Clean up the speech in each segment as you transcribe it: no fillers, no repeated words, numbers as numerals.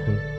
Mhm.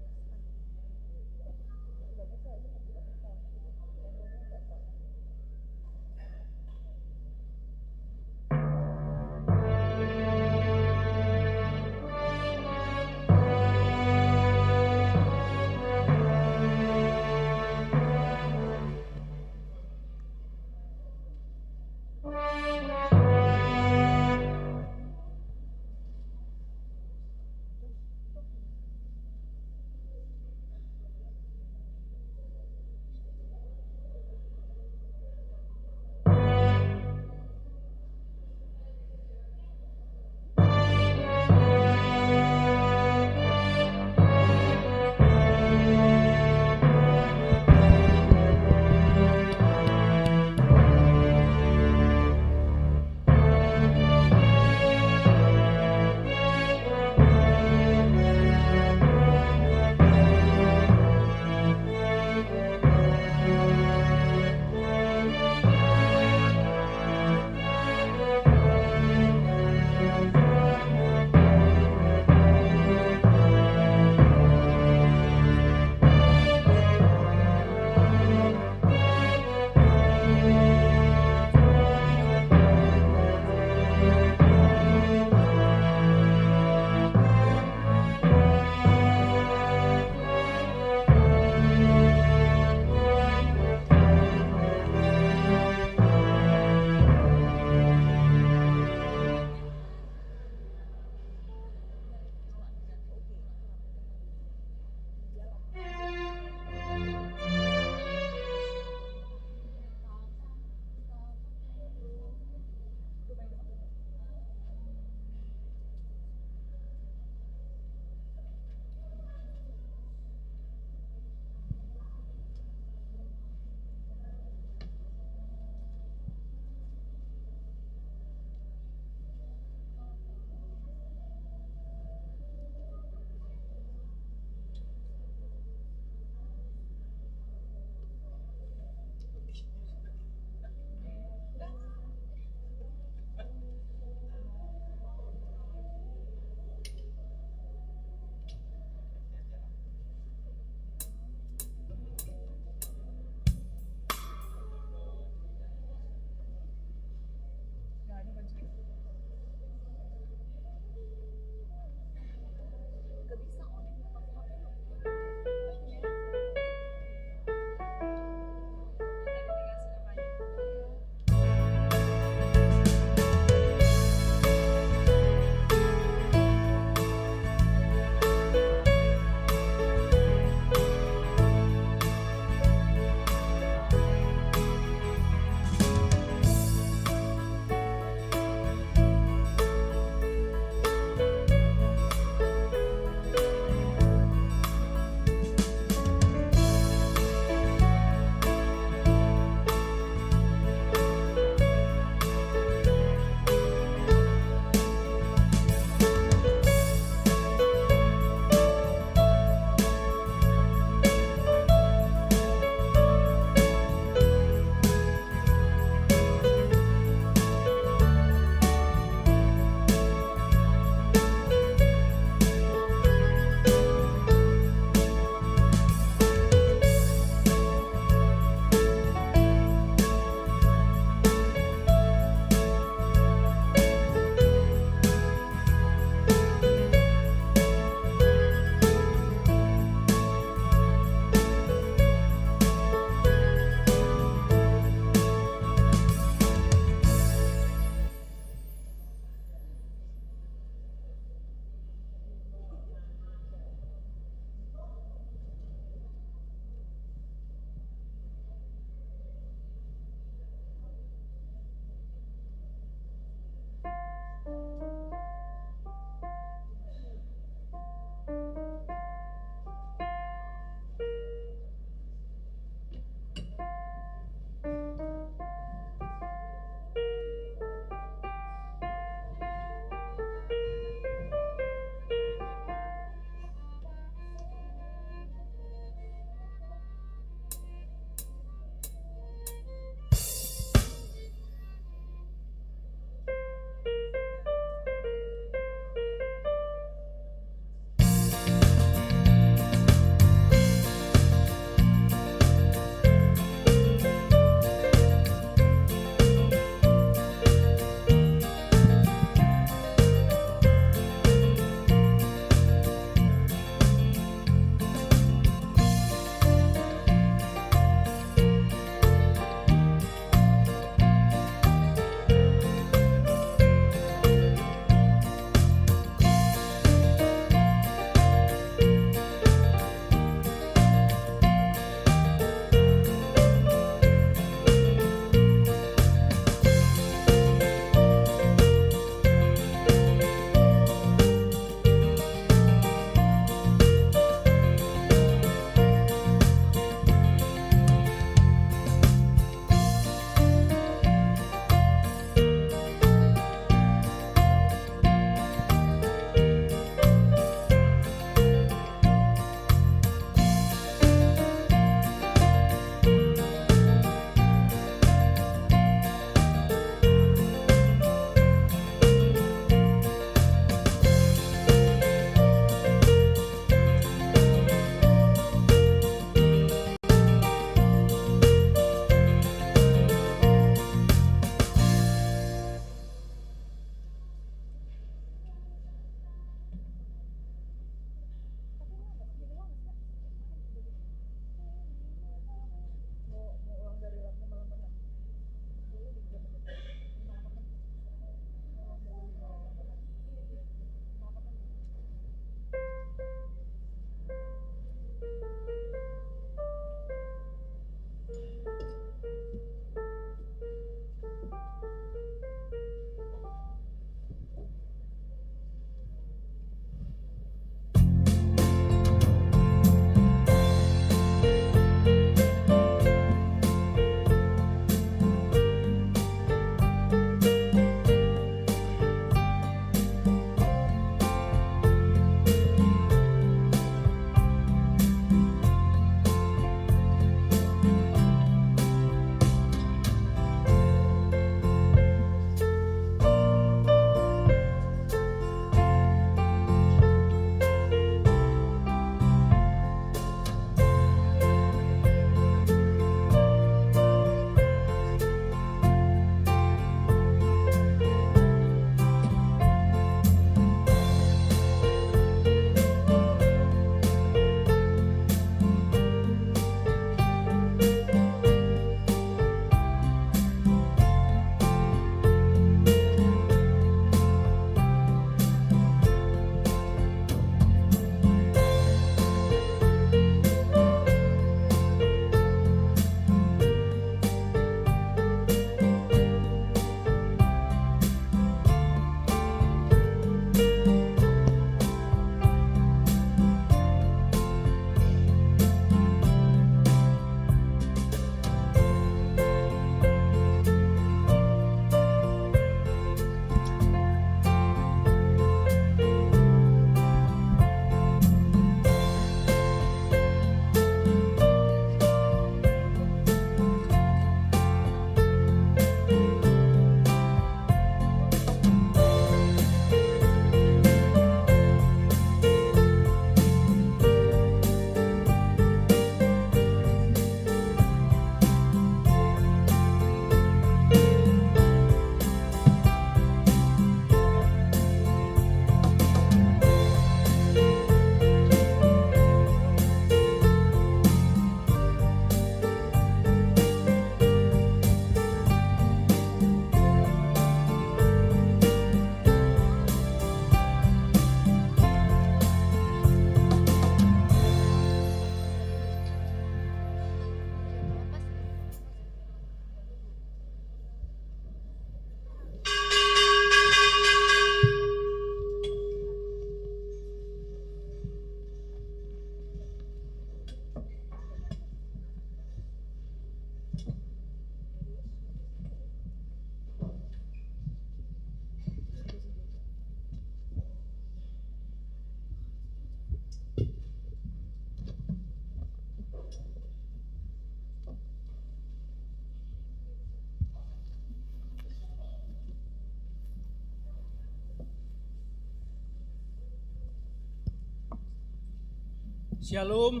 Shalom.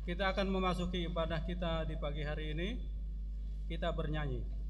Kita akan memasuki ibadah kita di pagi hari ini. Kita bernyanyi.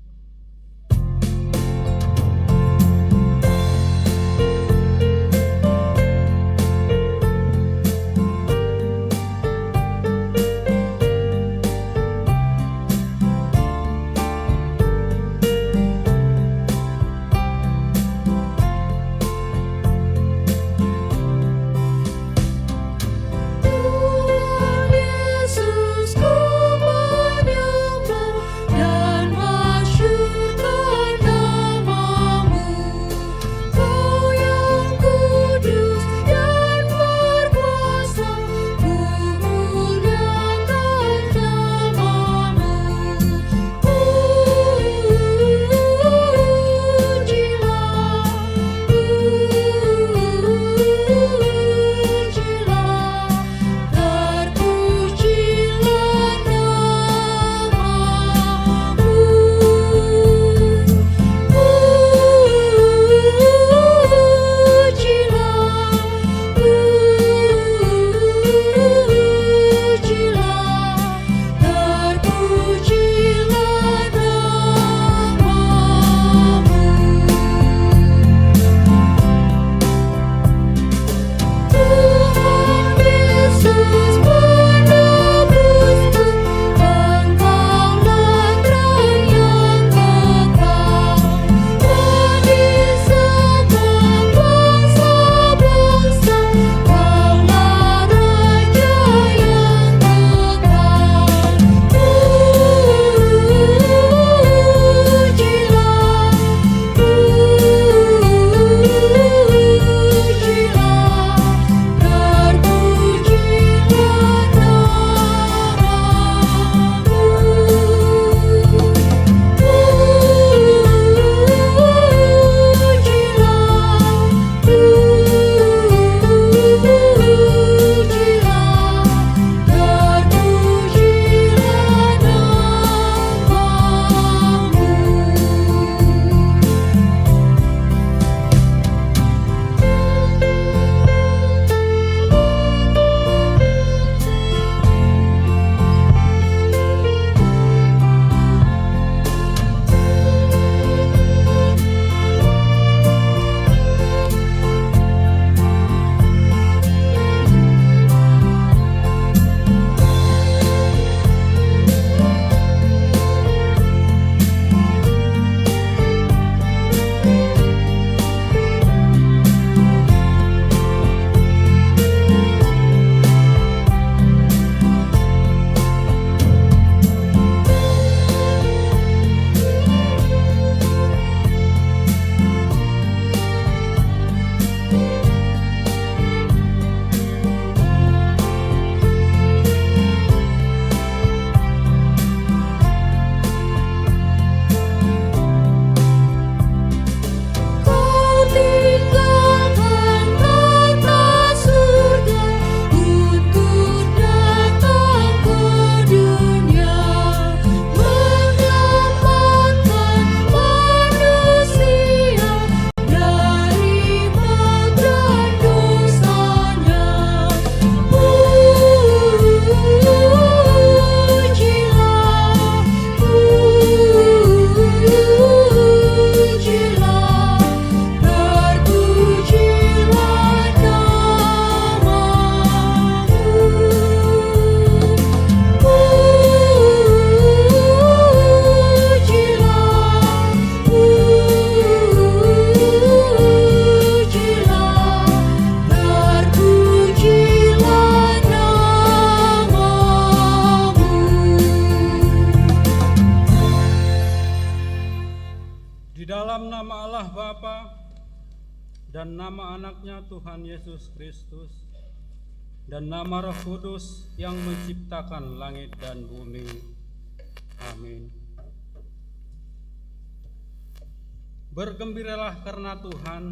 Dan nama anaknya Tuhan Yesus Kristus, dan nama Roh Kudus yang menciptakan langit dan bumi. Amin. Bergembiralah karena Tuhan,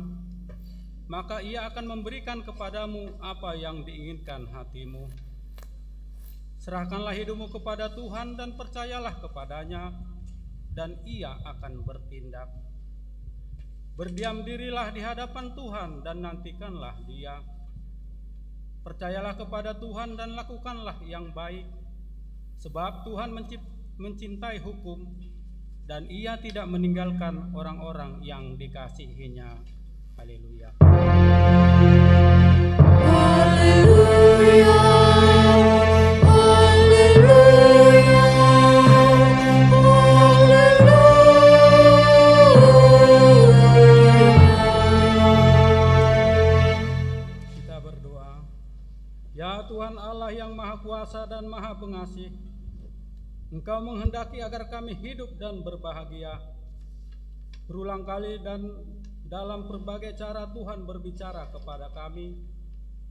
maka Ia akan memberikan kepadamu apa yang diinginkan hatimu. Serahkanlah hidupmu kepada Tuhan dan percayalah kepadanya, dan Ia akan bertindak. Berdiam dirilah di hadapan Tuhan dan nantikanlah Dia. Percayalah kepada Tuhan dan lakukanlah yang baik, sebab Tuhan mencintai hukum dan Ia tidak meninggalkan orang-orang yang dikasihinya. Haleluya. Haleluya. Ya Tuhan Allah yang Maha Kuasa dan Maha Pengasih, Engkau menghendaki agar kami hidup dan berbahagia. Berulang kali dan dalam berbagai cara Tuhan berbicara kepada kami,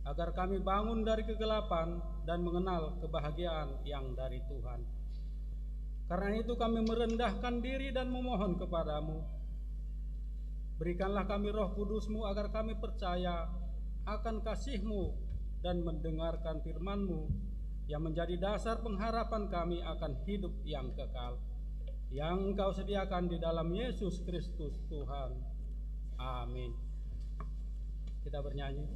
agar kami bangun dari kegelapan dan mengenal kebahagiaan yang dari Tuhan. Karena itu kami merendahkan diri dan memohon kepadamu. Berikanlah kami Roh Kudus-Mu agar kami percaya akan kasih-Mu dan mendengarkan firman-Mu yang menjadi dasar pengharapan kami akan hidup yang kekal, yang Engkau sediakan di dalam Yesus Kristus Tuhan. Amin. Kita bernyanyi.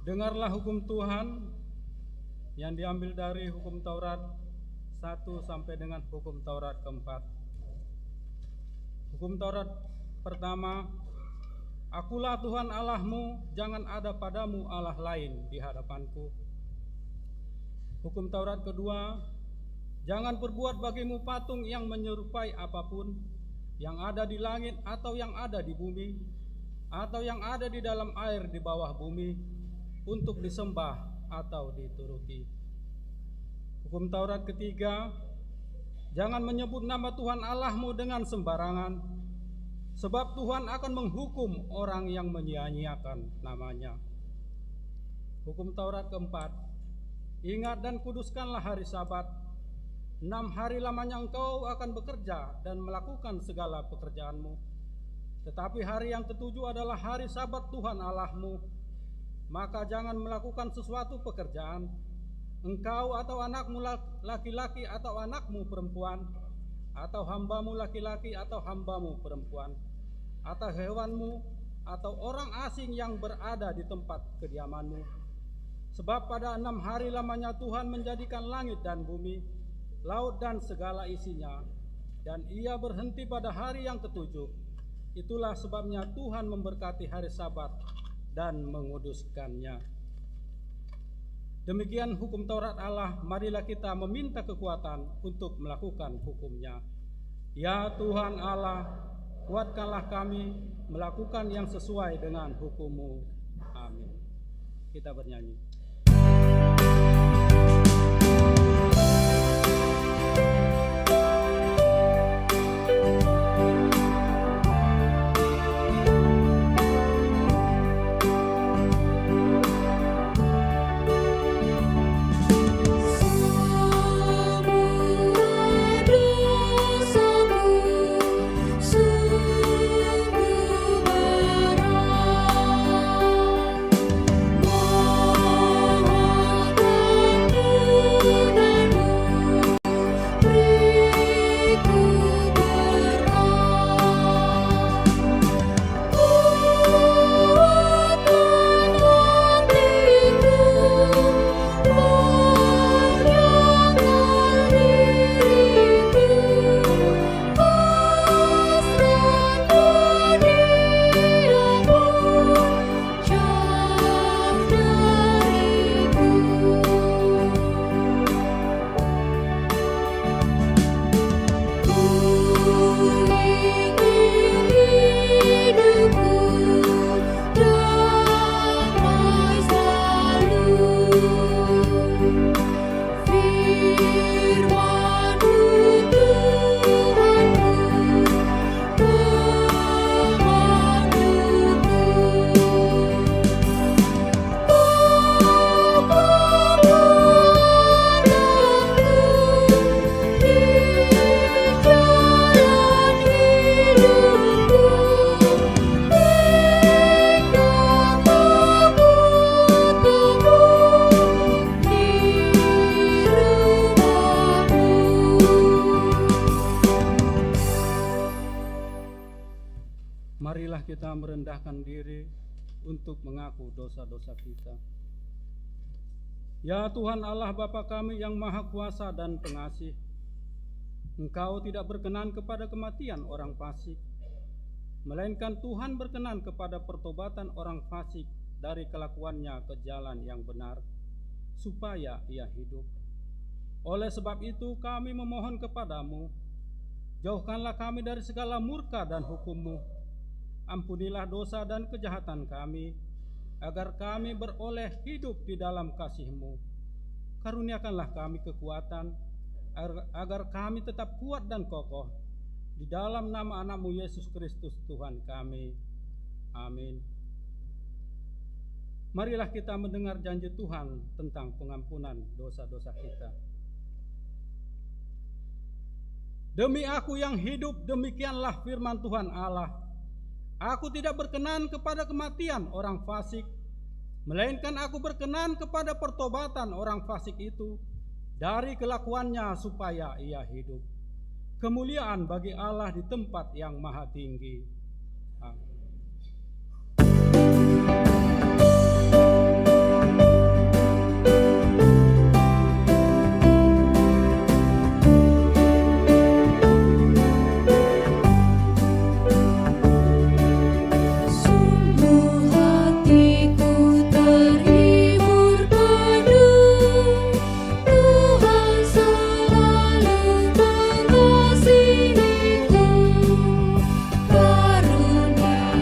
Dengarlah hukum Tuhan yang diambil dari hukum Taurat 1 sampai dengan hukum Taurat keempat. Hukum Taurat pertama, Akulah Tuhan Allahmu, jangan ada padamu Allah lain di hadapanku. Hukum Taurat kedua, jangan perbuat bagimu patung yang menyerupai apapun yang ada di langit atau yang ada di bumi atau yang ada di dalam air di bawah bumi, untuk disembah atau dituruti. Hukum Taurat ketiga, jangan menyebut nama Tuhan Allahmu dengan sembarangan, sebab Tuhan akan menghukum orang yang menyia-nyiakan namanya. Hukum Taurat keempat, ingat dan kuduskanlah hari Sabat. 6 hari lamanya engkau akan bekerja dan melakukan segala pekerjaanmu. Tetapi hari yang ketujuh adalah hari Sabat Tuhan Allahmu. Maka jangan melakukan sesuatu pekerjaan, engkau atau anakmu laki-laki atau anakmu perempuan, atau hambamu laki-laki atau hambamu perempuan, atau hewanmu, atau orang asing yang berada di tempat kediamanmu. Sebab pada 6 hari lamanya Tuhan menjadikan langit dan bumi, laut dan segala isinya, dan Ia berhenti pada hari yang ketujuh. Itulah sebabnya Tuhan memberkati hari Sabat dan menguduskannya. Demikian hukum Taurat Allah, marilah kita meminta kekuatan untuk melakukan hukum-Nya. Ya Tuhan Allah, kuatkanlah kami melakukan yang sesuai dengan hukum-Mu. Amin. Kita bernyanyi. Marilah kita merendahkan diri untuk mengaku dosa-dosa kita. Ya Tuhan Allah Bapa kami yang Maha Kuasa dan Pengasih, Engkau tidak berkenan kepada kematian orang fasik, melainkan Tuhan berkenan kepada pertobatan orang fasik dari kelakuannya ke jalan yang benar, supaya ia hidup. Oleh sebab itu kami memohon kepadamu, jauhkanlah kami dari segala murka dan hukum-Mu. Ampunilah dosa dan kejahatan kami, agar kami beroleh hidup di dalam kasih-Mu. Karuniakanlah kami kekuatan, agar kami tetap kuat dan kokoh, di dalam nama anak-Mu Yesus Kristus Tuhan kami. Amin. Marilah kita mendengar janji Tuhan tentang pengampunan dosa-dosa kita. Demi Aku yang hidup, demikianlah firman Tuhan Allah, Aku tidak berkenan kepada kematian orang fasik, melainkan Aku berkenan kepada pertobatan orang fasik itu dari kelakuannya supaya ia hidup. Kemuliaan bagi Allah di tempat yang maha tinggi. Amin. Tuhan selalu mengasihiku, karunia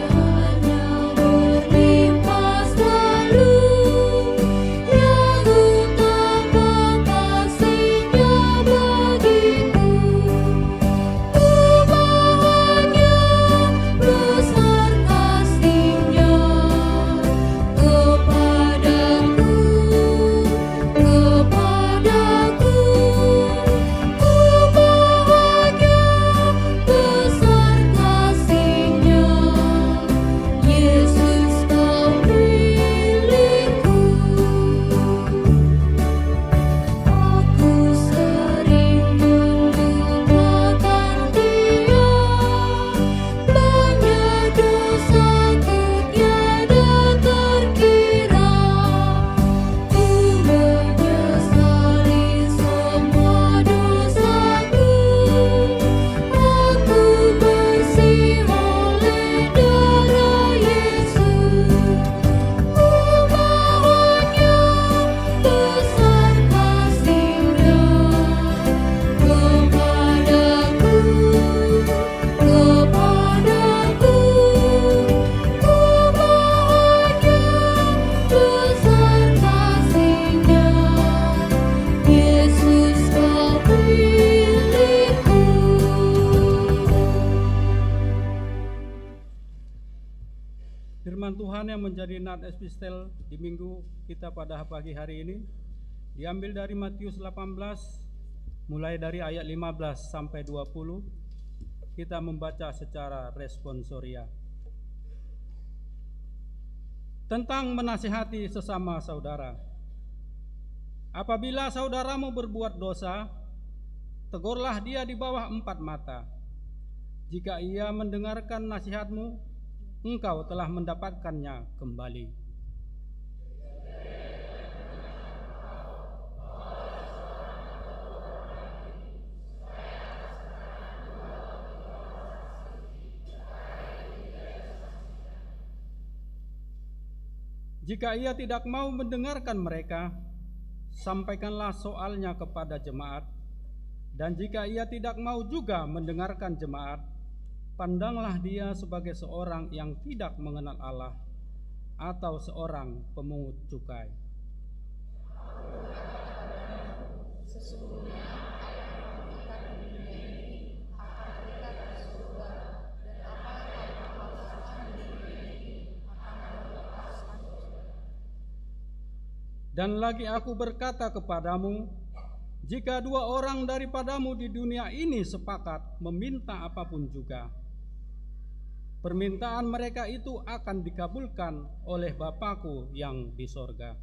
Firman Tuhan yang menjadi nat epistel di minggu kita pada pagi hari ini diambil dari Matius 18 mulai dari ayat 15 sampai 20. Kita membaca secara responsoria. Tentang menasihati sesama saudara. Apabila saudaramu berbuat dosa, tegurlah dia di bawah 4 mata. Jika ia mendengarkan nasihatmu, engkau telah mendapatkannya kembali. Jika ia tidak mau mendengarkan mereka, sampaikanlah soalnya kepada jemaat. Dan jika ia tidak mau juga mendengarkan jemaat, pandanglah dia sebagai seorang yang tidak mengenal Allah atau seorang pemungut cukai. Sesungguhnya apa yang kamu berikan di dunia ini akan berikan di surga, dan apa yang kamu lepaskan di dunia ini akan kamu lepaskan di surga. Dan lagi aku berkata kepadamu, jika 2 orang daripadamu di dunia ini sepakat meminta apapun juga, permintaan mereka itu akan dikabulkan oleh Bapa-Ku yang di sorga.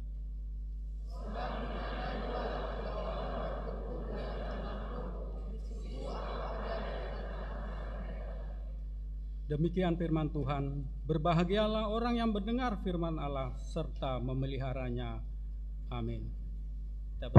Sebab di mana 2 atau 3 orang berkumpul dalam namaku, di situ aku ada di tengah-tengah mereka. Demikian firman Tuhan. Berbahagialah orang yang mendengar firman Allah serta memeliharanya. Amin. Kita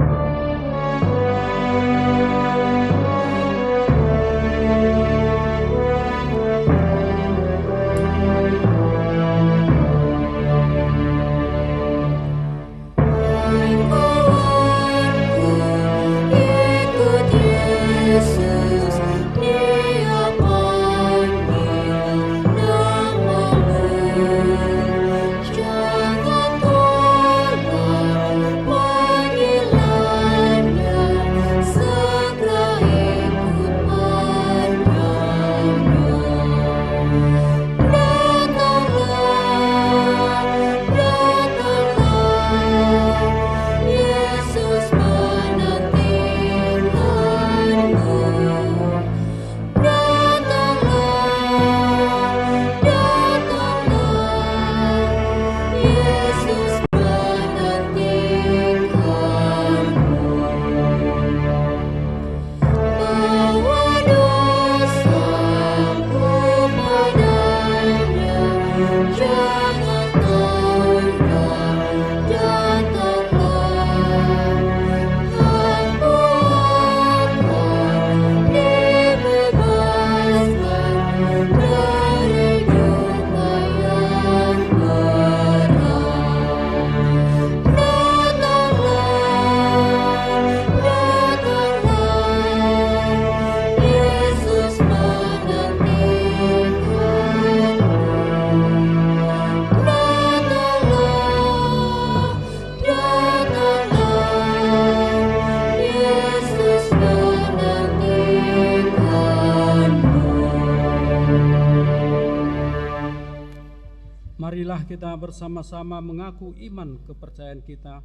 Marilah kita bersama-sama mengaku iman kepercayaan kita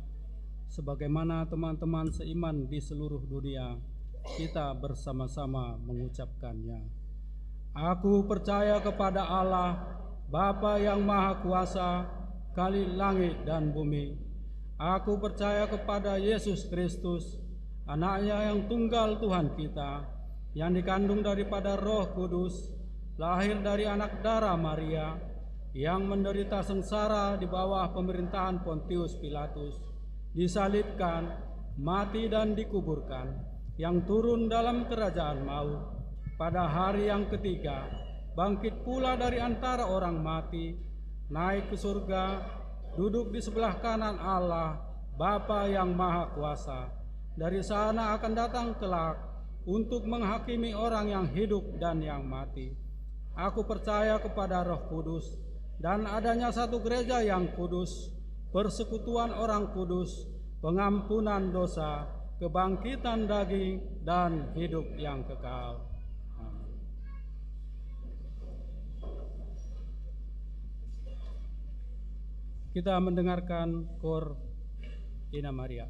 sebagaimana teman-teman seiman di seluruh dunia. Kita bersama-sama mengucapkannya. Aku percaya kepada Allah, Bapa yang Maha Kuasa, Kali langit dan bumi. Aku percaya kepada Yesus Kristus, Anaknya yang tunggal Tuhan kita, yang dikandung daripada Roh Kudus, lahir dari anak darah Maria, yang menderita sengsara di bawah pemerintahan Pontius Pilatus, disalibkan, mati dan dikuburkan, yang turun dalam kerajaan maut, pada hari yang ketiga, bangkit pula dari antara orang mati, naik ke surga, duduk di sebelah kanan Allah, Bapa yang Maha Kuasa. Dari sana akan datang kelak untuk menghakimi orang yang hidup dan yang mati. Aku percaya kepada Roh Kudus, dan adanya satu gereja yang kudus, persekutuan orang kudus, pengampunan dosa, kebangkitan daging, dan hidup yang kekal. Amin. Kita mendengarkan Kor Ina Maria.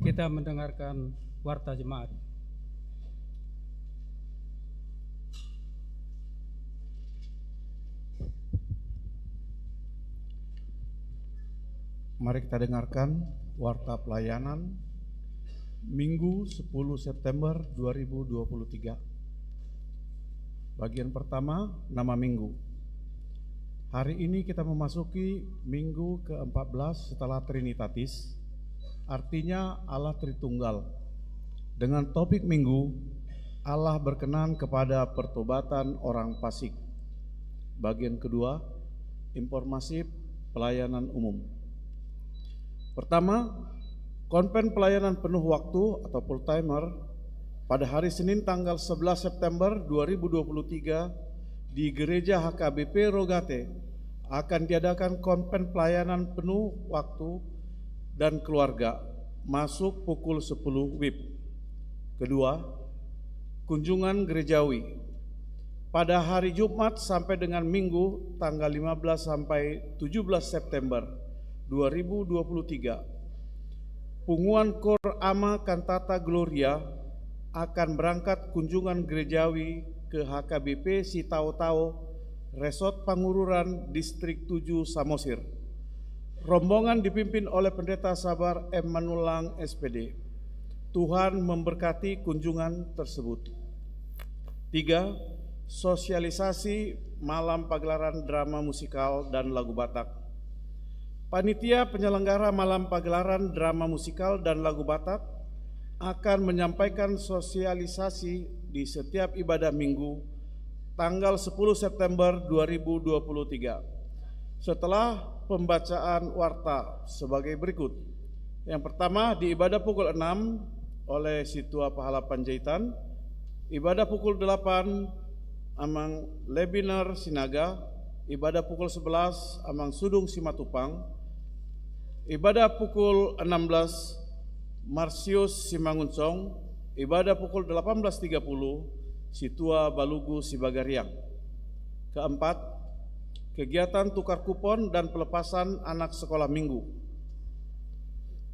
Kita mendengarkan warta jemaat. Mari kita dengarkan warta pelayanan Minggu 10 September 2023. Bagian pertama, nama minggu. Hari ini kita memasuki minggu ke-14 setelah Trinitatis, artinya Allah Tritunggal. Dengan topik minggu, Allah berkenan kepada pertobatan orang fasik. Bagian kedua, informasi pelayanan umum. Pertama, konven pelayanan penuh waktu atau full timer pada hari Senin tanggal 11 September 2023 di Gereja HKBP Rogate akan diadakan konven pelayanan penuh waktu dan keluarga masuk pukul 10 WIB. Kedua, kunjungan gerejawi pada hari Jumat sampai dengan Minggu tanggal 15 sampai 17 September 2023. Punguan Kor Ama Cantata Gloria akan berangkat kunjungan gerejawi ke HKBP Sitao-Tao, Resort Pangururan, Distrik 7 Samosir. Rombongan dipimpin oleh Pendeta Sabar M. Manulang SPD. Tuhan memberkati kunjungan tersebut. 3. Sosialisasi malam pagelaran drama musikal dan lagu Batak. Panitia penyelenggara malam pagelaran drama musikal dan lagu Batak akan menyampaikan sosialisasi di setiap ibadah minggu tanggal 10 September 2023 setelah pembacaan warta sebagai berikut. Yang pertama, di ibadah pukul 6 oleh Situa Pahala Panjaitan, ibadah pukul 8 Amang Lebinar Sinaga, ibadah pukul 11 Amang Sudung Simatupang, ibadah pukul 16 Marsius Simanguncong, ibadah pukul 18.30 Situa Balugu Sibagariang. Keempat, kegiatan tukar kupon dan pelepasan anak sekolah minggu.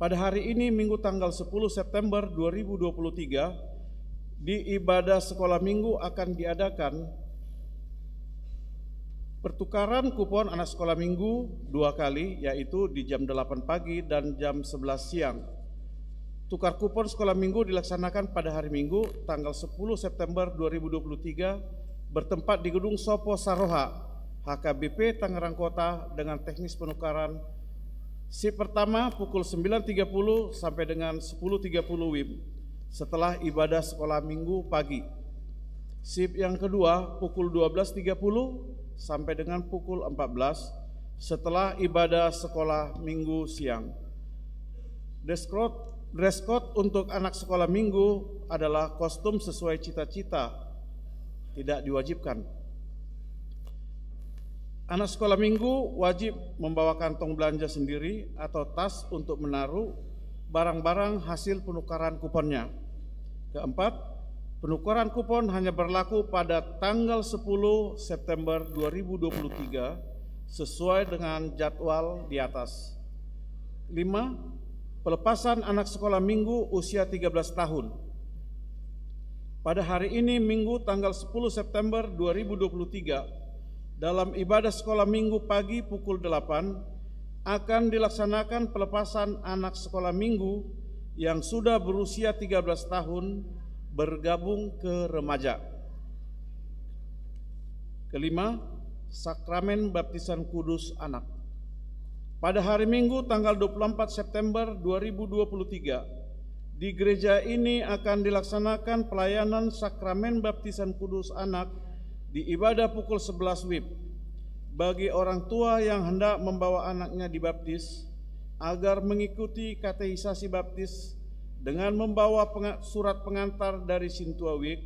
Pada hari ini Minggu tanggal 10 September 2023 di ibadah sekolah minggu akan diadakan pertukaran kupon anak sekolah minggu 2 kali, yaitu di jam 8 pagi dan jam 11 siang. Tukar kupon sekolah minggu dilaksanakan pada hari Minggu tanggal 10 September 2023 bertempat di Gedung Sopo Saroha, HKBP Tangerang Kota dengan teknis penukaran sip pertama pukul 9.30 sampai dengan 10.30 WIB setelah ibadah sekolah minggu pagi. Sip yang kedua pukul 12.30 sampai dengan pukul 14 setelah ibadah sekolah minggu siang. Dress code untuk anak sekolah minggu adalah kostum sesuai cita-cita, tidak diwajibkan. Anak sekolah minggu wajib membawa kantong belanja sendiri atau tas untuk menaruh barang-barang hasil penukaran kuponnya. Keempat, penukaran kupon hanya berlaku pada tanggal 10 September 2023 sesuai dengan jadwal di atas. 5. Pelepasan anak sekolah minggu usia 13 tahun. Pada hari ini Minggu tanggal 10 September 2023 dalam ibadah sekolah minggu pagi pukul 8 akan dilaksanakan pelepasan anak sekolah minggu yang sudah berusia 13 tahun bergabung ke remaja. Kelima, sakramen baptisan kudus anak. Pada hari Minggu tanggal 24 September 2023 di gereja ini akan dilaksanakan pelayanan sakramen baptisan kudus anak di ibadah pukul 11 WIB bagi orang tua yang hendak membawa anaknya dibaptis agar mengikuti katekisasi baptis dengan membawa surat pengantar dari Sintua Wik,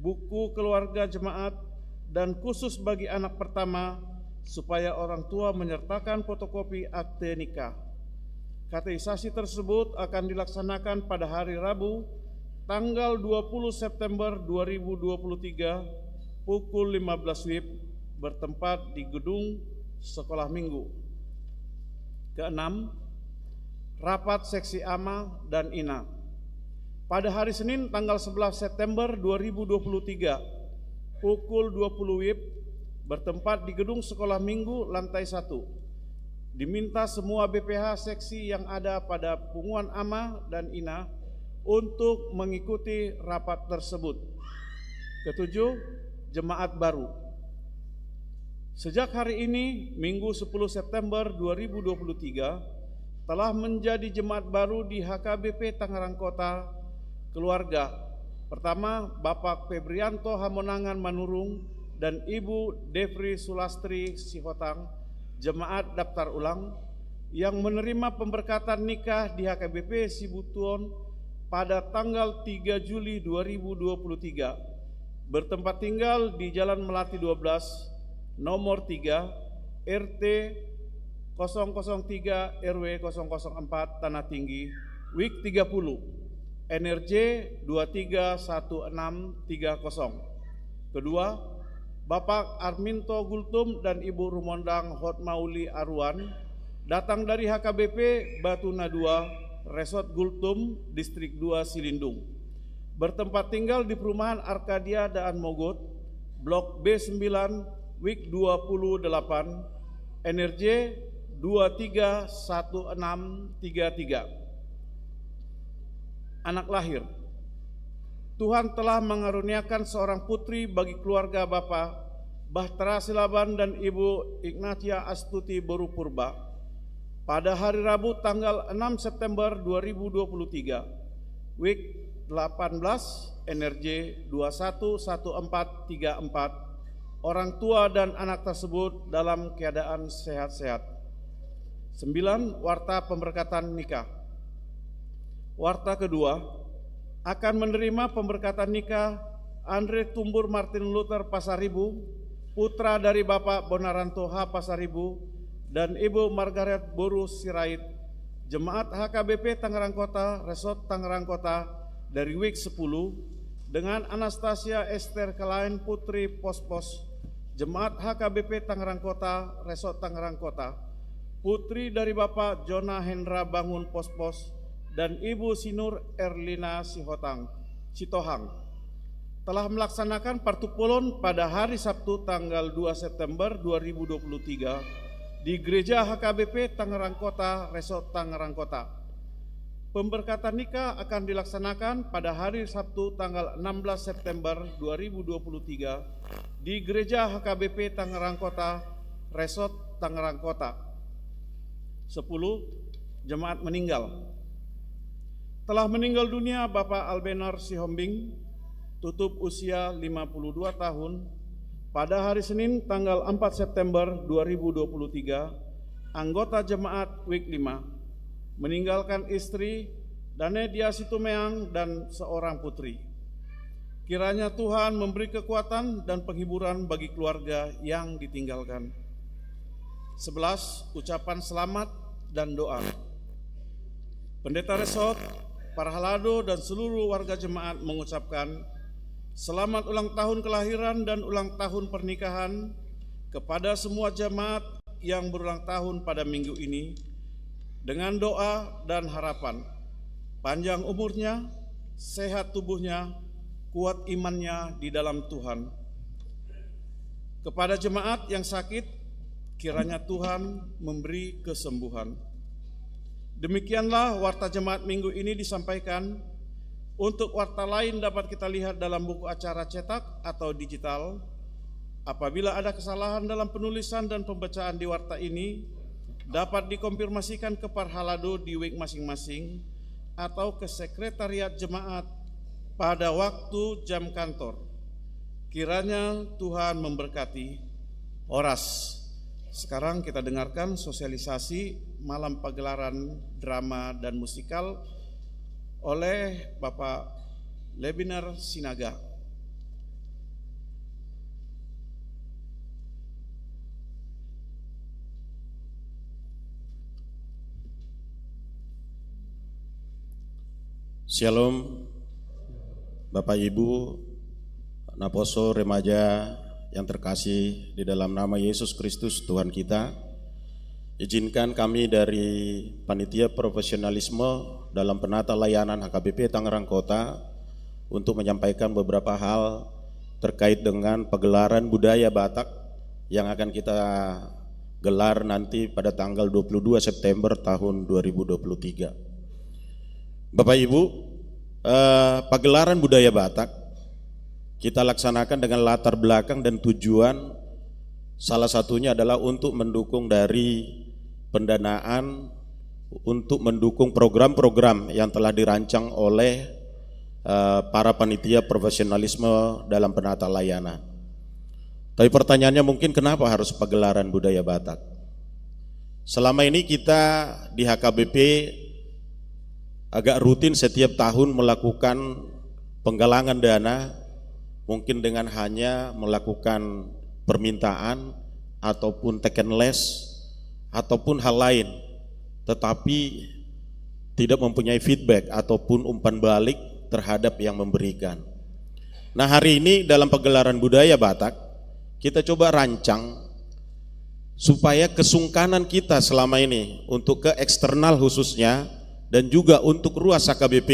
buku keluarga jemaat, dan khusus bagi anak pertama supaya orang tua menyertakan fotokopi akte nikah. Katekisasi tersebut akan dilaksanakan pada hari Rabu tanggal 20 September 2023 pukul 15 WIB bertempat di gedung sekolah minggu. Keenam, rapat seksi AMA dan INA. Pada hari Senin tanggal 11 September 2023 pukul 20 WIB bertempat di gedung sekolah minggu lantai 1. Diminta semua BPH seksi yang ada pada punguan AMA dan INA untuk mengikuti rapat tersebut. Ketujuh, jemaat baru. Sejak hari ini Minggu 10 September 2023 telah menjadi jemaat baru di HKBP Tangerang Kota keluarga. Pertama, Bapak Febrianto Hamonangan Manurung dan Ibu Devri Sulastri Sihotang, jemaat daftar ulang yang menerima pemberkatan nikah di HKBP Sibutuon pada tanggal 3 Juli 2023, bertempat tinggal di Jalan Melati 12, nomor 3, RT 003 RW 004 Tanah Tinggi, WIK 30, NRJ 231630. Kedua, Bapak Arminto Gultum dan Ibu Rumondang Hotmauli Arwan datang dari HKBP Batuna 2, Resort Gultum, Distrik 2 Silindung. Bertempat tinggal di perumahan Arkadia Daan Mogot, Blok B9, Wik 28, NRJ 231633. Anak lahir. Tuhan telah mengaruniakan seorang putri bagi keluarga Bapak Bahtera Silaban dan Ibu Ignatia Astuti Boru Purba pada hari Rabu tanggal 6 September 2023, Wik 18, NRJ 211434. Orang tua dan anak tersebut dalam keadaan sehat-sehat. 9. Warta pemberkatan nikah. Warta kedua, akan menerima pemberkatan nikah Andre Tumbur Martin Luther Pasaribu, putra dari Bapak Bonaranto H. Pasaribu dan Ibu Margaret Boru Sirait, Jemaat HKBP Tangerang Kota, Resort Tangerang Kota dari Wik 10, dengan Anastasia Esther Kelain Putri Pospos, Jemaat HKBP Tangerang Kota, Resort Tangerang Kota, putri dari Bapak Jona Hendra Bangun Pospos dan Ibu Sinur Erlina Sitohang telah melaksanakan partupulon pada hari Sabtu tanggal 2 September 2023 di Gereja HKBP Tangerang Kota, Resort Tangerang Kota. Pemberkatan nikah akan dilaksanakan pada hari Sabtu tanggal 16 September 2023 di Gereja HKBP Tangerang Kota, Resort Tangerang Kota. 10. Jemaat meninggal. Telah meninggal dunia Bapak Albenar Sihombing, tutup usia 52 tahun, pada hari Senin tanggal 4 September 2023, anggota Jemaat Wik 5, meninggalkan istri Danedia Situmeang dan seorang putri. Kiranya Tuhan memberi kekuatan dan penghiburan bagi keluarga yang ditinggalkan. 11. Ucapan selamat dan doa. Pendeta Resort, para halado dan seluruh warga jemaat mengucapkan selamat ulang tahun kelahiran dan ulang tahun pernikahan kepada semua jemaat yang berulang tahun pada minggu ini, dengan doa dan harapan panjang umurnya, sehat tubuhnya, kuat imannya di dalam Tuhan. Kepada jemaat yang sakit, kiranya Tuhan memberi kesembuhan. Demikianlah warta jemaat minggu ini disampaikan. Untuk warta lain dapat kita lihat dalam buku acara cetak atau digital. Apabila ada kesalahan dalam penulisan dan pembacaan di warta ini, dapat dikonfirmasikan ke Parhalado di Wik masing-masing atau ke Sekretariat Jemaat pada waktu jam kantor. Kiranya Tuhan memberkati. Oras. Sekarang kita dengarkan sosialisasi malam pagelaran drama dan musikal oleh Bapak Lebinar Sinaga. Shalom Bapak Ibu, Naposo remaja yang terkasih di dalam nama Yesus Kristus Tuhan kita. Izinkan kami dari Panitia Profesionalisme dalam Penata Layanan HKBP Tangerang Kota untuk menyampaikan beberapa hal terkait dengan pagelaran budaya Batak yang akan kita gelar nanti pada tanggal 22 September tahun 2023. Bapak Ibu, pagelaran budaya Batak kita laksanakan dengan latar belakang dan tujuan salah satunya adalah untuk mendukung dari pendanaan untuk mendukung program-program yang telah dirancang oleh para panitia profesionalisme dalam penata layanan. Tapi pertanyaannya mungkin kenapa harus pagelaran budaya Batak? Selama ini kita di HKBP agak rutin setiap tahun melakukan penggalangan dana, mungkin dengan hanya melakukan permintaan ataupun teken les ataupun hal lain. Tetapi tidak mempunyai feedback ataupun umpan balik terhadap yang memberikan. Nah, hari ini dalam pagelaran budaya Batak kita coba rancang supaya kesungkanan kita selama ini untuk ke eksternal khususnya dan juga untuk ruas HKBP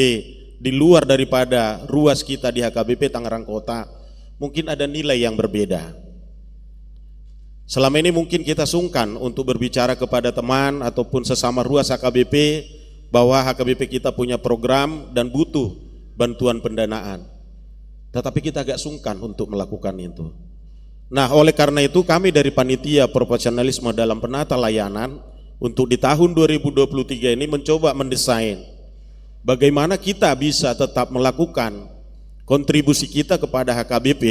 di luar daripada ruas kita di HKBP Tangerang Kota mungkin ada nilai yang berbeda. Selama ini mungkin kita sungkan untuk berbicara kepada teman ataupun sesama ruas HKBP bahwa HKBP kita punya program dan butuh bantuan pendanaan. Tetapi kita agak sungkan untuk melakukan itu. Nah, oleh karena itu kami dari Panitia Profesionalisme dalam Penata Layanan untuk di tahun 2023 ini mencoba mendesain bagaimana kita bisa tetap melakukan kontribusi kita kepada HKBP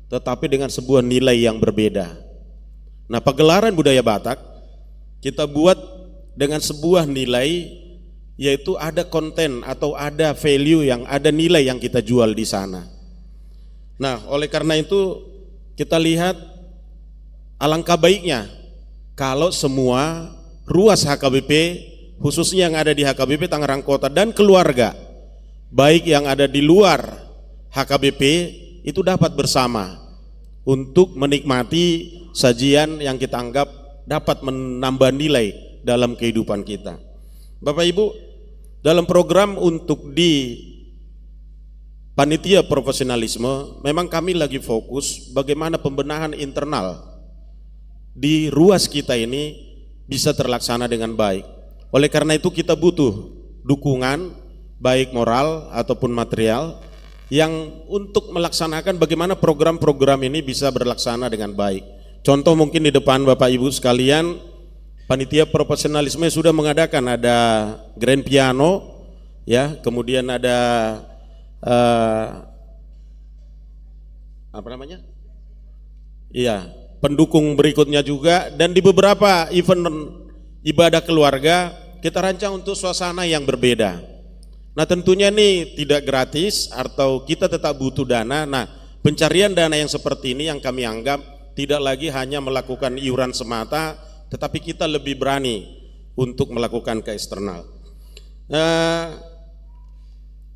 tetapi dengan sebuah nilai yang berbeda. Nah, pagelaran budaya Batak kita buat dengan sebuah nilai, yaitu ada konten atau ada value yang ada nilai yang kita jual di sana. Nah, oleh karena itu kita lihat alangkah baiknya kalau semua ruas HKBP khususnya yang ada di HKBP Tangerang Kota dan keluarga baik yang ada di luar HKBP itu dapat bersama untuk menikmati sajian yang kita anggap dapat menambah nilai dalam kehidupan kita. Bapak Ibu, dalam program untuk di Panitia Profesionalisme memang kami lagi fokus bagaimana pembenahan internal di ruas kita ini bisa terlaksana dengan baik. Oleh karena itu kita butuh dukungan baik moral ataupun material yang untuk melaksanakan bagaimana program-program ini bisa berlaksana dengan baik. Contoh mungkin di depan Bapak Ibu sekalian, Panitia Profesionalisme sudah mengadakan ada grand piano, ya, kemudian ada apa namanya? Iya, pendukung berikutnya juga, dan di beberapa event ibadah keluarga kita rancang untuk suasana yang berbeda. Nah, tentunya ini tidak gratis atau kita tetap butuh dana. Nah, pencarian dana yang seperti ini yang kami anggap tidak lagi hanya melakukan iuran semata, tetapi kita lebih berani untuk melakukan ke eksternal.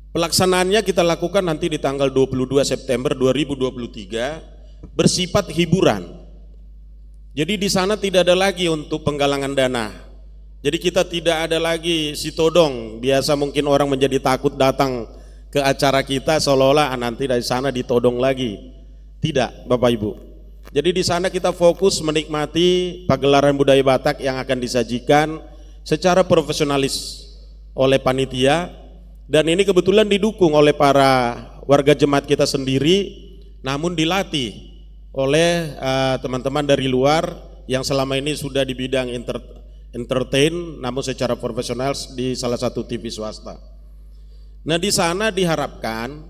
Pelaksanaannya kita lakukan nanti di tanggal 22 September 2023 bersifat hiburan. Jadi di sana tidak ada lagi untuk penggalangan dana. Jadi kita tidak ada lagi si todong. Biasa mungkin orang menjadi takut datang ke acara kita seolah-olah nanti dari sana ditodong lagi. Tidak, Bapak Ibu. Jadi di sana kita fokus menikmati pagelaran budaya Batak yang akan disajikan secara profesionalis oleh panitia, dan ini kebetulan didukung oleh para warga jemaat kita sendiri, namun dilatih oleh teman-teman dari luar yang selama ini sudah di bidang entertain namun secara profesional di salah satu TV swasta. Nah, di sana diharapkan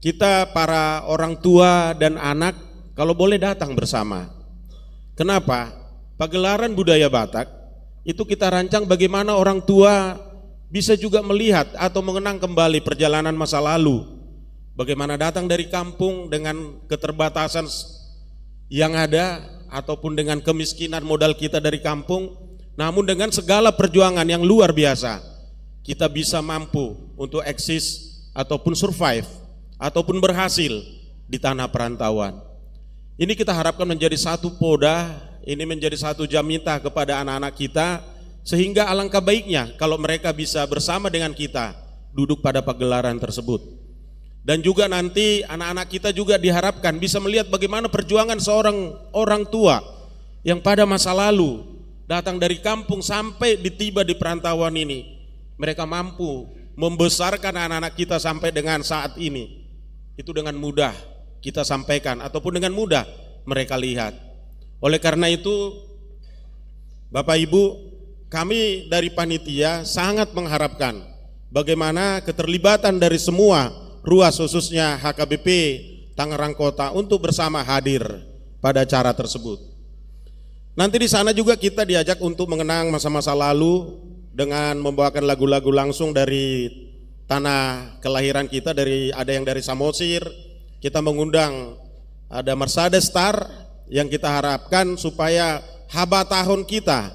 kita para orang tua dan anak kalau boleh datang bersama. Kenapa? Pagelaran budaya Batak itu kita rancang bagaimana orang tua bisa juga melihat atau mengenang kembali perjalanan masa lalu. Bagaimana datang dari kampung dengan keterbatasan yang ada ataupun dengan kemiskinan modal kita dari kampung, namun dengan segala perjuangan yang luar biasa kita bisa mampu untuk eksis ataupun survive ataupun berhasil di tanah perantauan. Ini kita harapkan menjadi satu poda, ini menjadi satu jamita kepada anak-anak kita, sehingga alangkah baiknya kalau mereka bisa bersama dengan kita duduk pada pagelaran tersebut. Dan juga nanti anak-anak kita juga diharapkan bisa melihat bagaimana perjuangan seorang orang tua yang pada masa lalu datang dari kampung sampai tiba di perantauan ini. Mereka mampu membesarkan anak-anak kita sampai dengan saat ini. Itu dengan mudah kita sampaikan ataupun dengan mudah mereka lihat. Oleh karena itu Bapak Ibu, kami dari panitia sangat mengharapkan bagaimana keterlibatan dari semua ruas khususnya HKBP Tangerang Kota untuk bersama hadir pada acara tersebut. Nanti di sana juga kita diajak untuk mengenang masa-masa lalu dengan membawakan lagu-lagu langsung dari tanah kelahiran kita, ada yang dari Samosir. Kita mengundang ada Mercedes Star yang kita harapkan supaya haba tahun kita,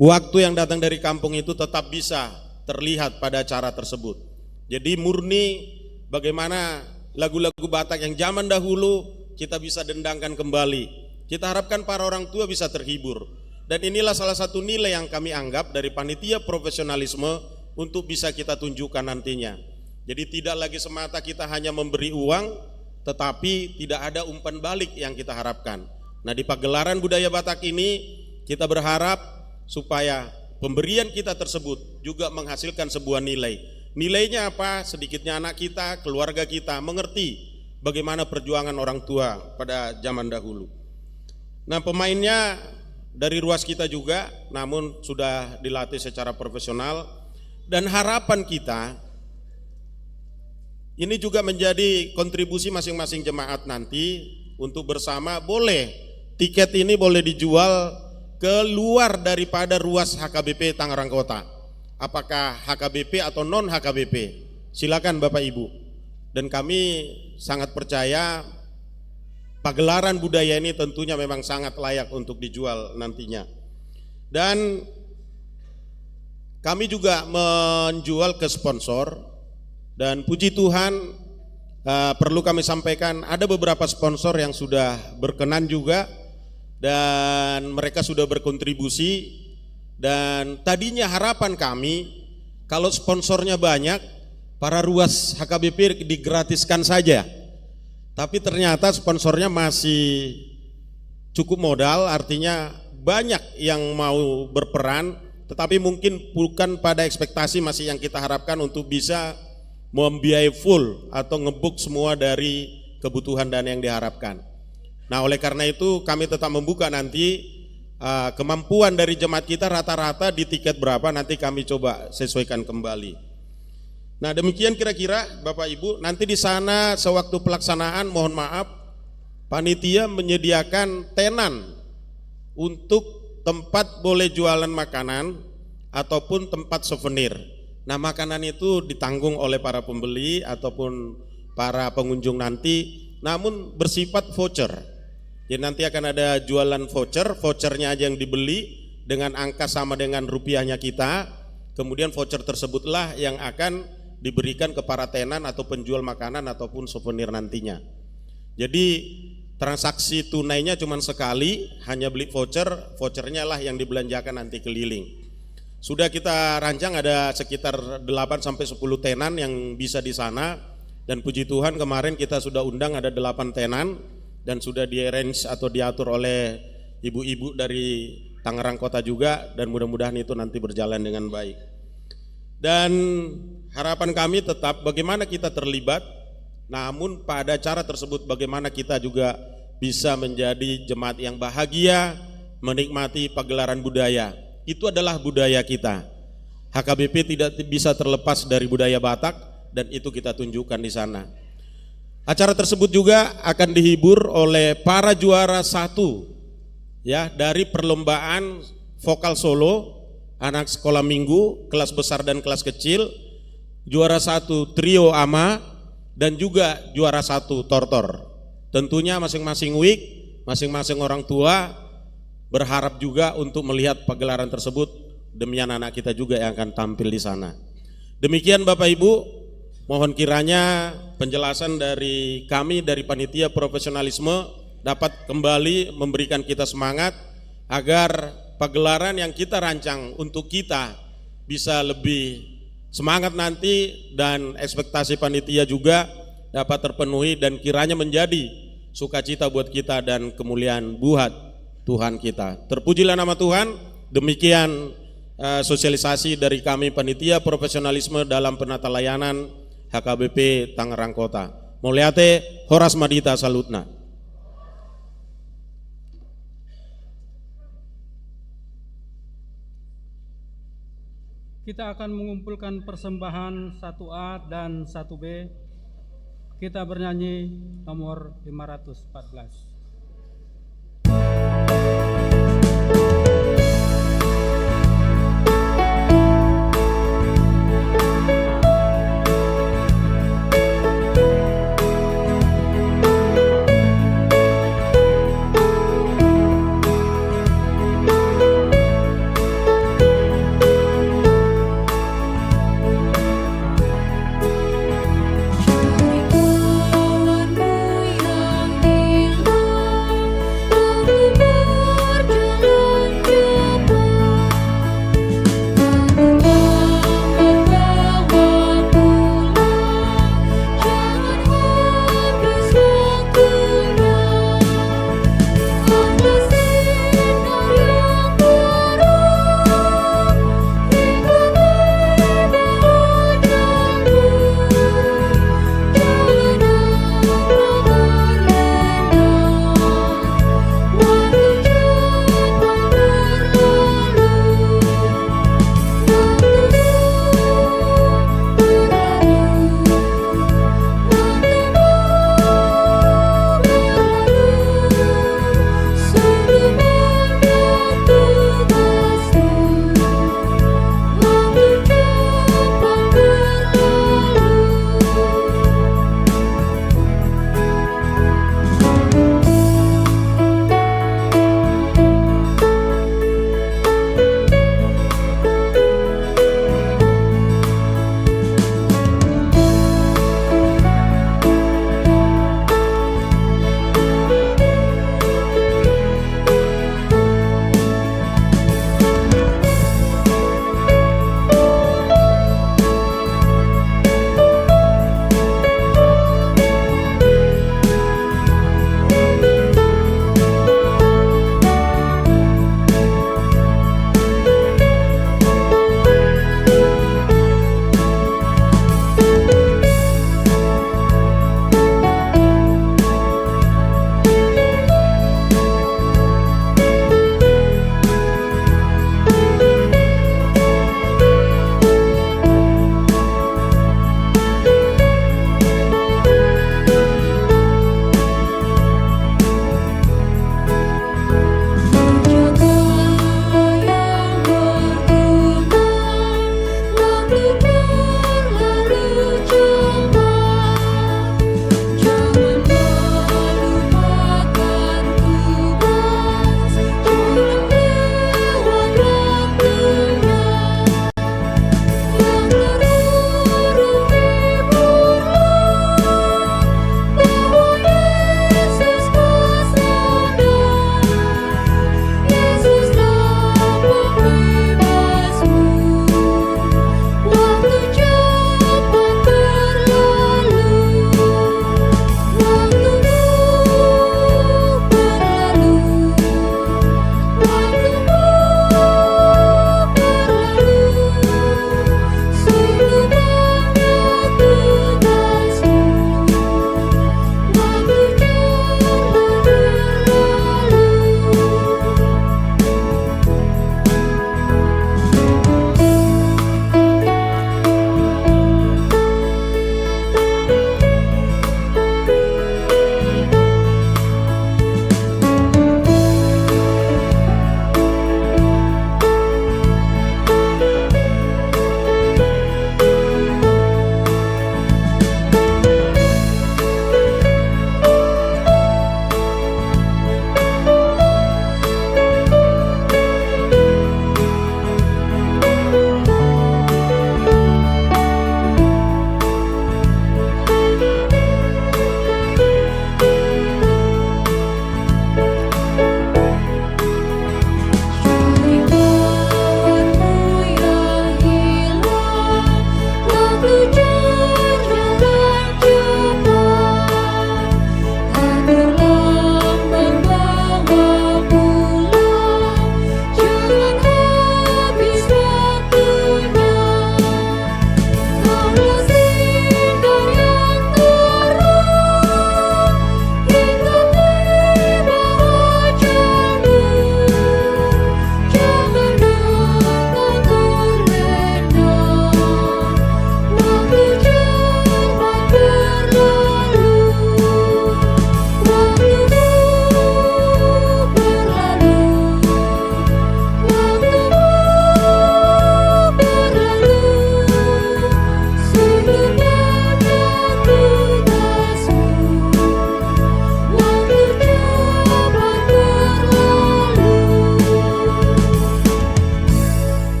waktu yang datang dari kampung itu tetap bisa terlihat pada acara tersebut. Jadi murni bagaimana lagu-lagu Batak yang zaman dahulu kita bisa dendangkan kembali. Kita harapkan para orang tua bisa terhibur. Dan inilah salah satu nilai yang kami anggap dari panitia profesionalisme untuk bisa kita tunjukkan nantinya. Jadi tidak lagi semata kita hanya memberi uang, tetapi tidak ada umpan balik yang kita harapkan. Nah, di pagelaran budaya Batak ini kita berharap supaya pemberian kita tersebut juga menghasilkan sebuah nilai. Nilainya apa? Sedikitnya anak kita, keluarga kita mengerti bagaimana perjuangan orang tua pada zaman dahulu. Nah, pemainnya dari ruas kita juga, namun sudah dilatih secara profesional. Dan harapan kita, ini juga menjadi kontribusi masing-masing jemaat nanti untuk bersama, boleh tiket ini boleh dijual ke luar daripada ruas HKBP Tangerang Kota. Apakah HKBP atau non HKBP? Silakan Bapak Ibu. Dan kami sangat percaya pagelaran budaya ini tentunya memang sangat layak untuk dijual nantinya. Dan kami juga menjual ke sponsor, dan puji Tuhan perlu kami sampaikan ada beberapa sponsor yang sudah berkenan juga dan mereka sudah berkontribusi. Dan tadinya harapan kami kalau sponsornya banyak, para ruas HKBP digratiskan saja. Tapi ternyata sponsornya masih cukup modal, artinya banyak yang mau berperan, tetapi mungkin bukan pada ekspektasi masih yang kita harapkan untuk bisa membiayai full atau ngebuk semua dari kebutuhan dana yang diharapkan. Nah, oleh karena itu kami tetap membuka nanti kemampuan dari jemaat kita rata-rata di tiket berapa, nanti kami coba sesuaikan kembali. Nah, demikian kira-kira Bapak Ibu. Nanti di sana sewaktu pelaksanaan, mohon maaf, panitia menyediakan tenan untuk tempat boleh jualan makanan ataupun tempat souvenir. Nah, makanan itu ditanggung oleh para pembeli ataupun para pengunjung nanti, namun bersifat voucher. Jadi nanti akan ada jualan vouchernya aja yang dibeli dengan angka sama dengan rupiahnya kita, kemudian voucher tersebutlah yang akan diberikan ke para tenan atau penjual makanan ataupun souvenir nantinya. Jadi transaksi tunainya cuma sekali, hanya beli vouchernya lah yang dibelanjakan nanti keliling. Sudah kita rancang ada sekitar 8-10 tenan yang bisa di sana, dan puji Tuhan kemarin kita sudah undang ada 8 tenan dan sudah di-arrange atau diatur oleh ibu-ibu dari Tangerang Kota juga, dan mudah-mudahan itu nanti berjalan dengan baik. Dan harapan kami tetap bagaimana kita terlibat, namun pada acara tersebut bagaimana kita juga bisa menjadi jemaat yang bahagia menikmati pagelaran budaya. Itu adalah budaya kita. HKBP tidak bisa terlepas dari budaya Batak, dan itu kita tunjukkan di sana. Acara tersebut juga akan dihibur oleh para juara 1 ya dari perlombaan vokal solo anak sekolah minggu, kelas besar dan kelas kecil, juara 1 trio ama, dan juga juara 1 tortor. Tentunya masing-masing week, masing-masing orang tua berharap juga untuk melihat pagelaran tersebut demi anak-anak kita juga yang akan tampil di sana. Demikian Bapak Ibu, mohon kiranya penjelasan dari kami dari panitia profesionalisme dapat kembali memberikan kita semangat agar pagelaran yang kita rancang untuk kita bisa lebih semangat nanti, dan ekspektasi panitia juga dapat terpenuhi dan kiranya menjadi sukacita buat kita dan kemuliaan buat Tuhan kita. Terpujilah nama Tuhan. Demikian sosialisasi dari kami panitia profesionalisme dalam penata layanan HKBP Tangerang Kota. Mulyate Horas Madita Salutna. Kita akan mengumpulkan persembahan 1A dan 1B. Kita bernyanyi nomor 514.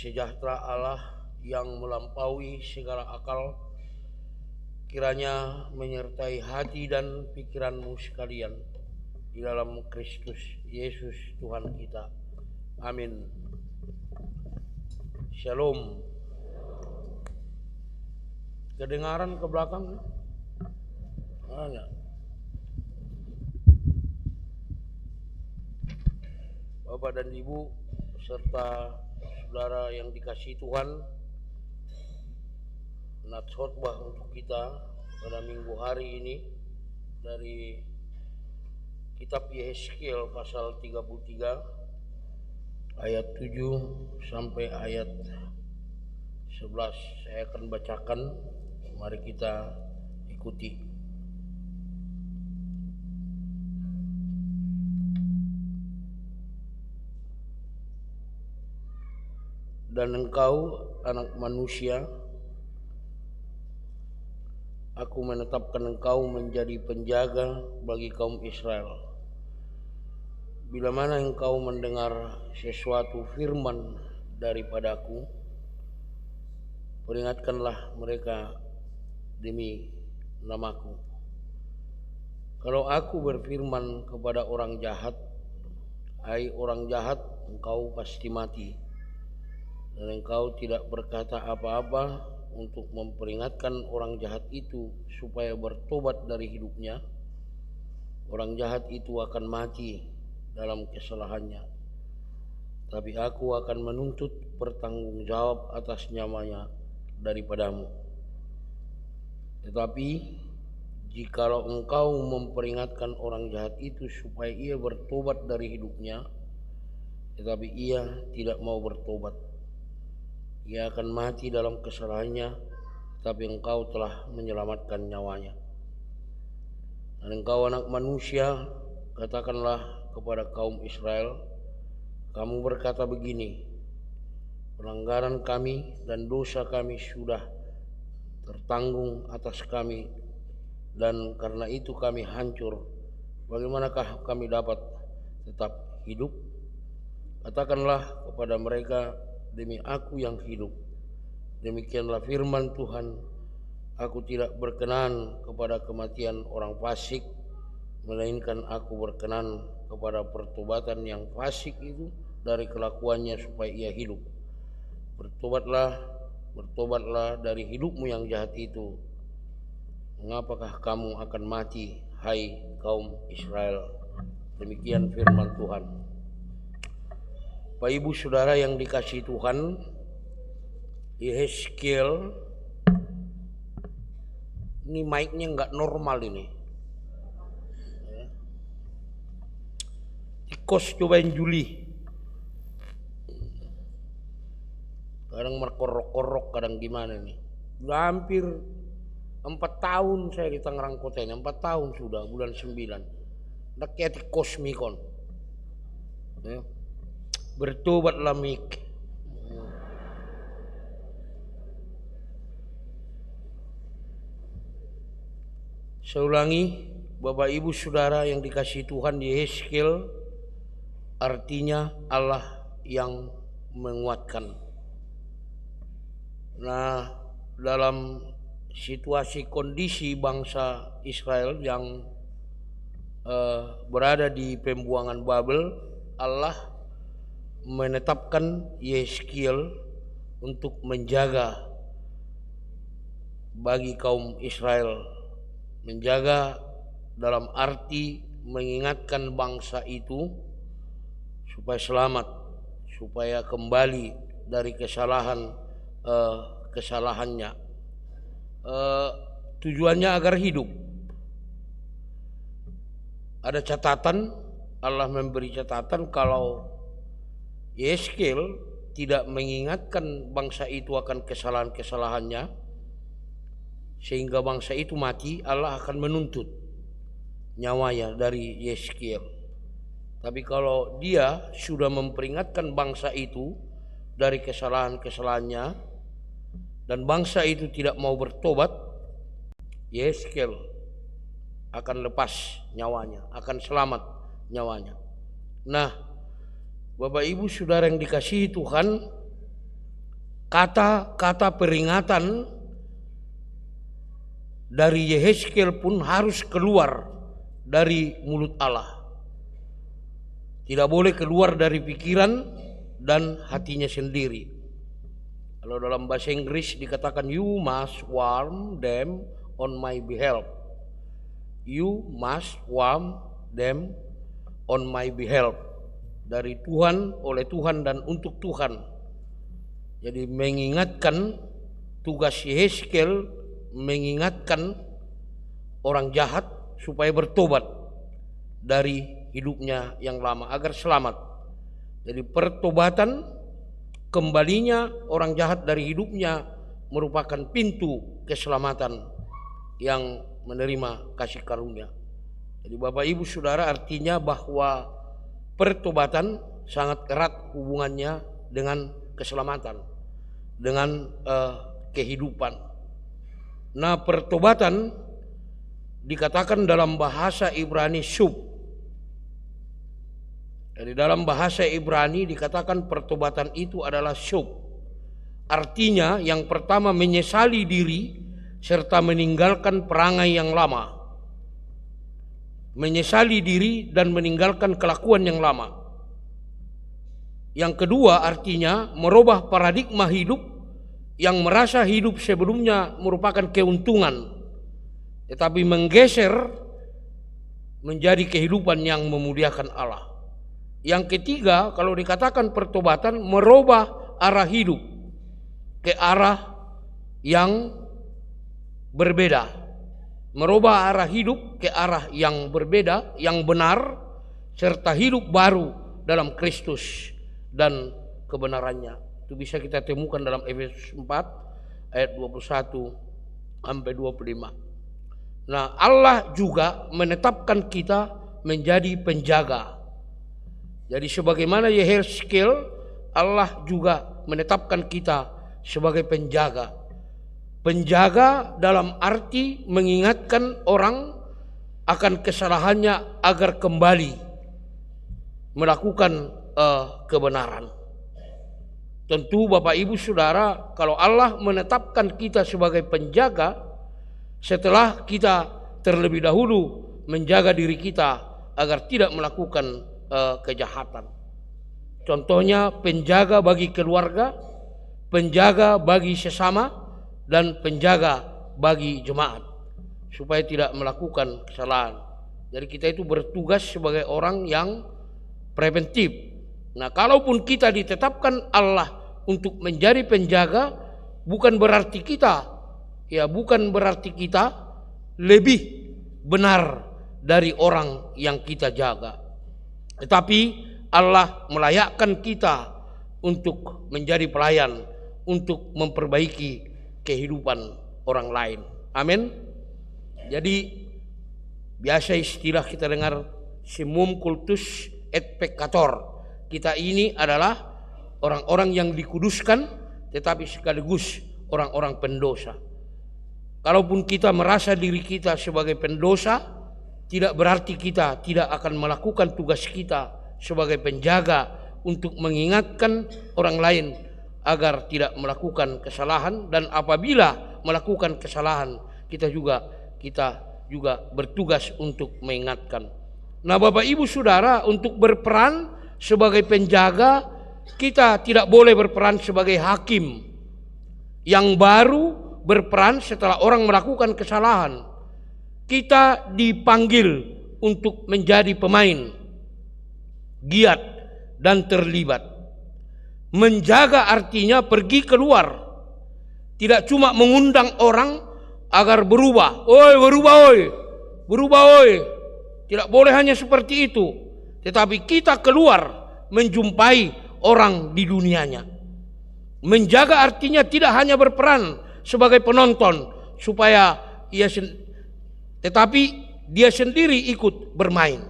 sejahtera Allah yang melampaui segala akal kiranya menyertai hati dan pikiranmu sekalian di dalam Kristus Yesus Tuhan kita. Amin. Shalom. Kedengaran ke belakang? Ada. Bapak dan Ibu serta saudara yang dikasihi Tuhan, nats khotbah untuk kita pada minggu hari ini dari kitab Yehezkiel pasal 33 ayat 7 sampai ayat 11. Saya akan bacakan, mari kita ikuti. Dan engkau, anak manusia, aku menetapkan engkau menjadi penjaga bagi kaum Israel. Bila mana engkau mendengar sesuatu firman daripadaku, peringatkanlah mereka demi namaku. Kalau aku berfirman kepada orang jahat, hai orang jahat, engkau pasti mati, dan engkau tidak berkata apa-apa untuk memperingatkan orang jahat itu supaya bertobat dari hidupnya, orang jahat itu akan mati dalam kesalahannya. Tapi aku akan menuntut pertanggungjawab atas nyawanya daripadamu. Tetapi jikalau engkau memperingatkan orang jahat itu supaya ia bertobat dari hidupnya, tetapi ia tidak mau bertobat, ia akan mati dalam kesalahannya, tapi engkau telah menyelamatkan nyawanya. Dan engkau, anak manusia, katakanlah kepada kaum Israel, kamu berkata begini, pelanggaran kami dan dosa kami sudah tertanggung atas kami, dan karena itu kami hancur. Bagaimanakah kami dapat tetap hidup? Katakanlah kepada mereka, demi aku yang hidup, demikianlah firman Tuhan, aku tidak berkenan kepada kematian orang fasik, melainkan aku berkenan kepada pertobatan yang fasik itu dari kelakuannya supaya ia hidup. Bertobatlah dari hidupmu yang jahat itu. Mengapakah kamu akan mati, hai kaum Israel? Demikian firman Tuhan. Bapak Ibu Saudara yang dikasihi Tuhan, Yehezkiel ini mic-nya nggak normal ini. Tikus cobain Juli. Kadang merkorok-korok, kadang gimana nih. Udah hampir 4 tahun saya di Tangerang Kota ini, 4 tahun sudah, bulan 9. Udah kayak tikus mikon. Ya. Bertobatlah mik. Saya ulangi, Bapak Ibu Saudara yang dikasihi Tuhan, Yehezkiel artinya Allah yang menguatkan. Nah, dalam situasi kondisi bangsa Israel yang berada di pembuangan Babel, Allah menetapkan Yehezkiel untuk menjaga bagi kaum Israel, menjaga dalam arti mengingatkan bangsa itu supaya selamat, supaya kembali dari kesalahannya. Tujuannya agar hidup. Ada catatan, Allah memberi catatan kalau Yehezkiel tidak mengingatkan bangsa itu akan kesalahan-kesalahannya sehingga bangsa itu mati, Allah akan menuntut nyawanya dari Yehezkiel. Tapi kalau dia sudah memperingatkan bangsa itu dari kesalahan-kesalahannya dan bangsa itu tidak mau bertobat, Yehezkiel akan lepas nyawanya, akan selamat nyawanya. Nah, Bapak Ibu Saudara yang dikasihi Tuhan, kata-kata peringatan dari Yehezkiel pun harus keluar dari mulut Allah. Tidak boleh keluar dari pikiran dan hatinya sendiri. Kalau dalam bahasa Inggris dikatakan you must warm them on my behalf. You must warm them on my behalf. Dari Tuhan, oleh Tuhan, dan untuk Tuhan. Jadi mengingatkan, tugas Yehezkiel mengingatkan orang jahat supaya bertobat dari hidupnya yang lama agar selamat. Jadi pertobatan, kembalinya orang jahat dari hidupnya merupakan pintu keselamatan yang menerima kasih karunia. Jadi Bapak Ibu Saudara, artinya bahwa pertobatan sangat erat hubungannya dengan keselamatan, dengan kehidupan. Nah, pertobatan dikatakan dalam bahasa Ibrani shub. Jadi dalam bahasa Ibrani dikatakan pertobatan itu adalah shub. Artinya yang pertama menyesali diri serta meninggalkan perangai yang lama. Menyesali diri dan meninggalkan kelakuan yang lama. Yang kedua artinya merubah paradigma hidup yang merasa hidup sebelumnya merupakan keuntungan, tetapi menggeser menjadi kehidupan yang memuliakan Allah. Yang ketiga, kalau dikatakan pertobatan, merubah arah hidup ke arah yang berbeda. Merubah arah hidup ke arah yang berbeda, yang benar, serta hidup baru dalam Kristus dan kebenarannya. Itu bisa kita temukan dalam Efesus 4 ayat 21 sampai 25. Nah, Allah juga menetapkan kita menjadi penjaga. Jadi sebagaimana Yehezkiel, Allah juga menetapkan kita sebagai penjaga. Penjaga dalam arti mengingatkan orang akan kesalahannya agar kembali melakukan kebenaran. Tentu Bapak Ibu Saudara, kalau Allah menetapkan kita sebagai penjaga, setelah kita terlebih dahulu menjaga diri kita agar tidak melakukan kejahatan. Contohnya penjaga bagi keluarga, penjaga bagi sesama, dan penjaga bagi jemaat, supaya tidak melakukan kesalahan. Jadi kita itu bertugas sebagai orang yang preventif. Nah, kalaupun kita ditetapkan Allah untuk menjadi penjaga, bukan berarti kita lebih benar dari orang yang kita jaga. Tetapi Allah melayakkan kita untuk menjadi pelayan, untuk memperbaiki kehidupan orang lain. Amin. Jadi biasa istilah kita dengar summum cultus et peccator. Kita ini adalah orang-orang yang dikuduskan tetapi sekaligus orang-orang pendosa. Kalaupun kita merasa diri kita sebagai pendosa, tidak berarti kita tidak akan melakukan tugas kita sebagai penjaga untuk mengingatkan orang lain agar tidak melakukan kesalahan, dan apabila melakukan kesalahan kita juga bertugas untuk mengingatkan. Nah, Bapak Ibu Saudara, untuk berperan sebagai penjaga, kita tidak boleh berperan sebagai hakim yang baru berperan setelah orang melakukan kesalahan. Kita dipanggil untuk menjadi pemain, giat dan terlibat. Menjaga artinya pergi keluar, tidak cuma mengundang orang agar berubah. Berubah. Tidak boleh hanya seperti itu, tetapi kita keluar menjumpai orang di dunianya. Menjaga artinya tidak hanya berperan sebagai penonton supaya tetapi dia sendiri ikut bermain.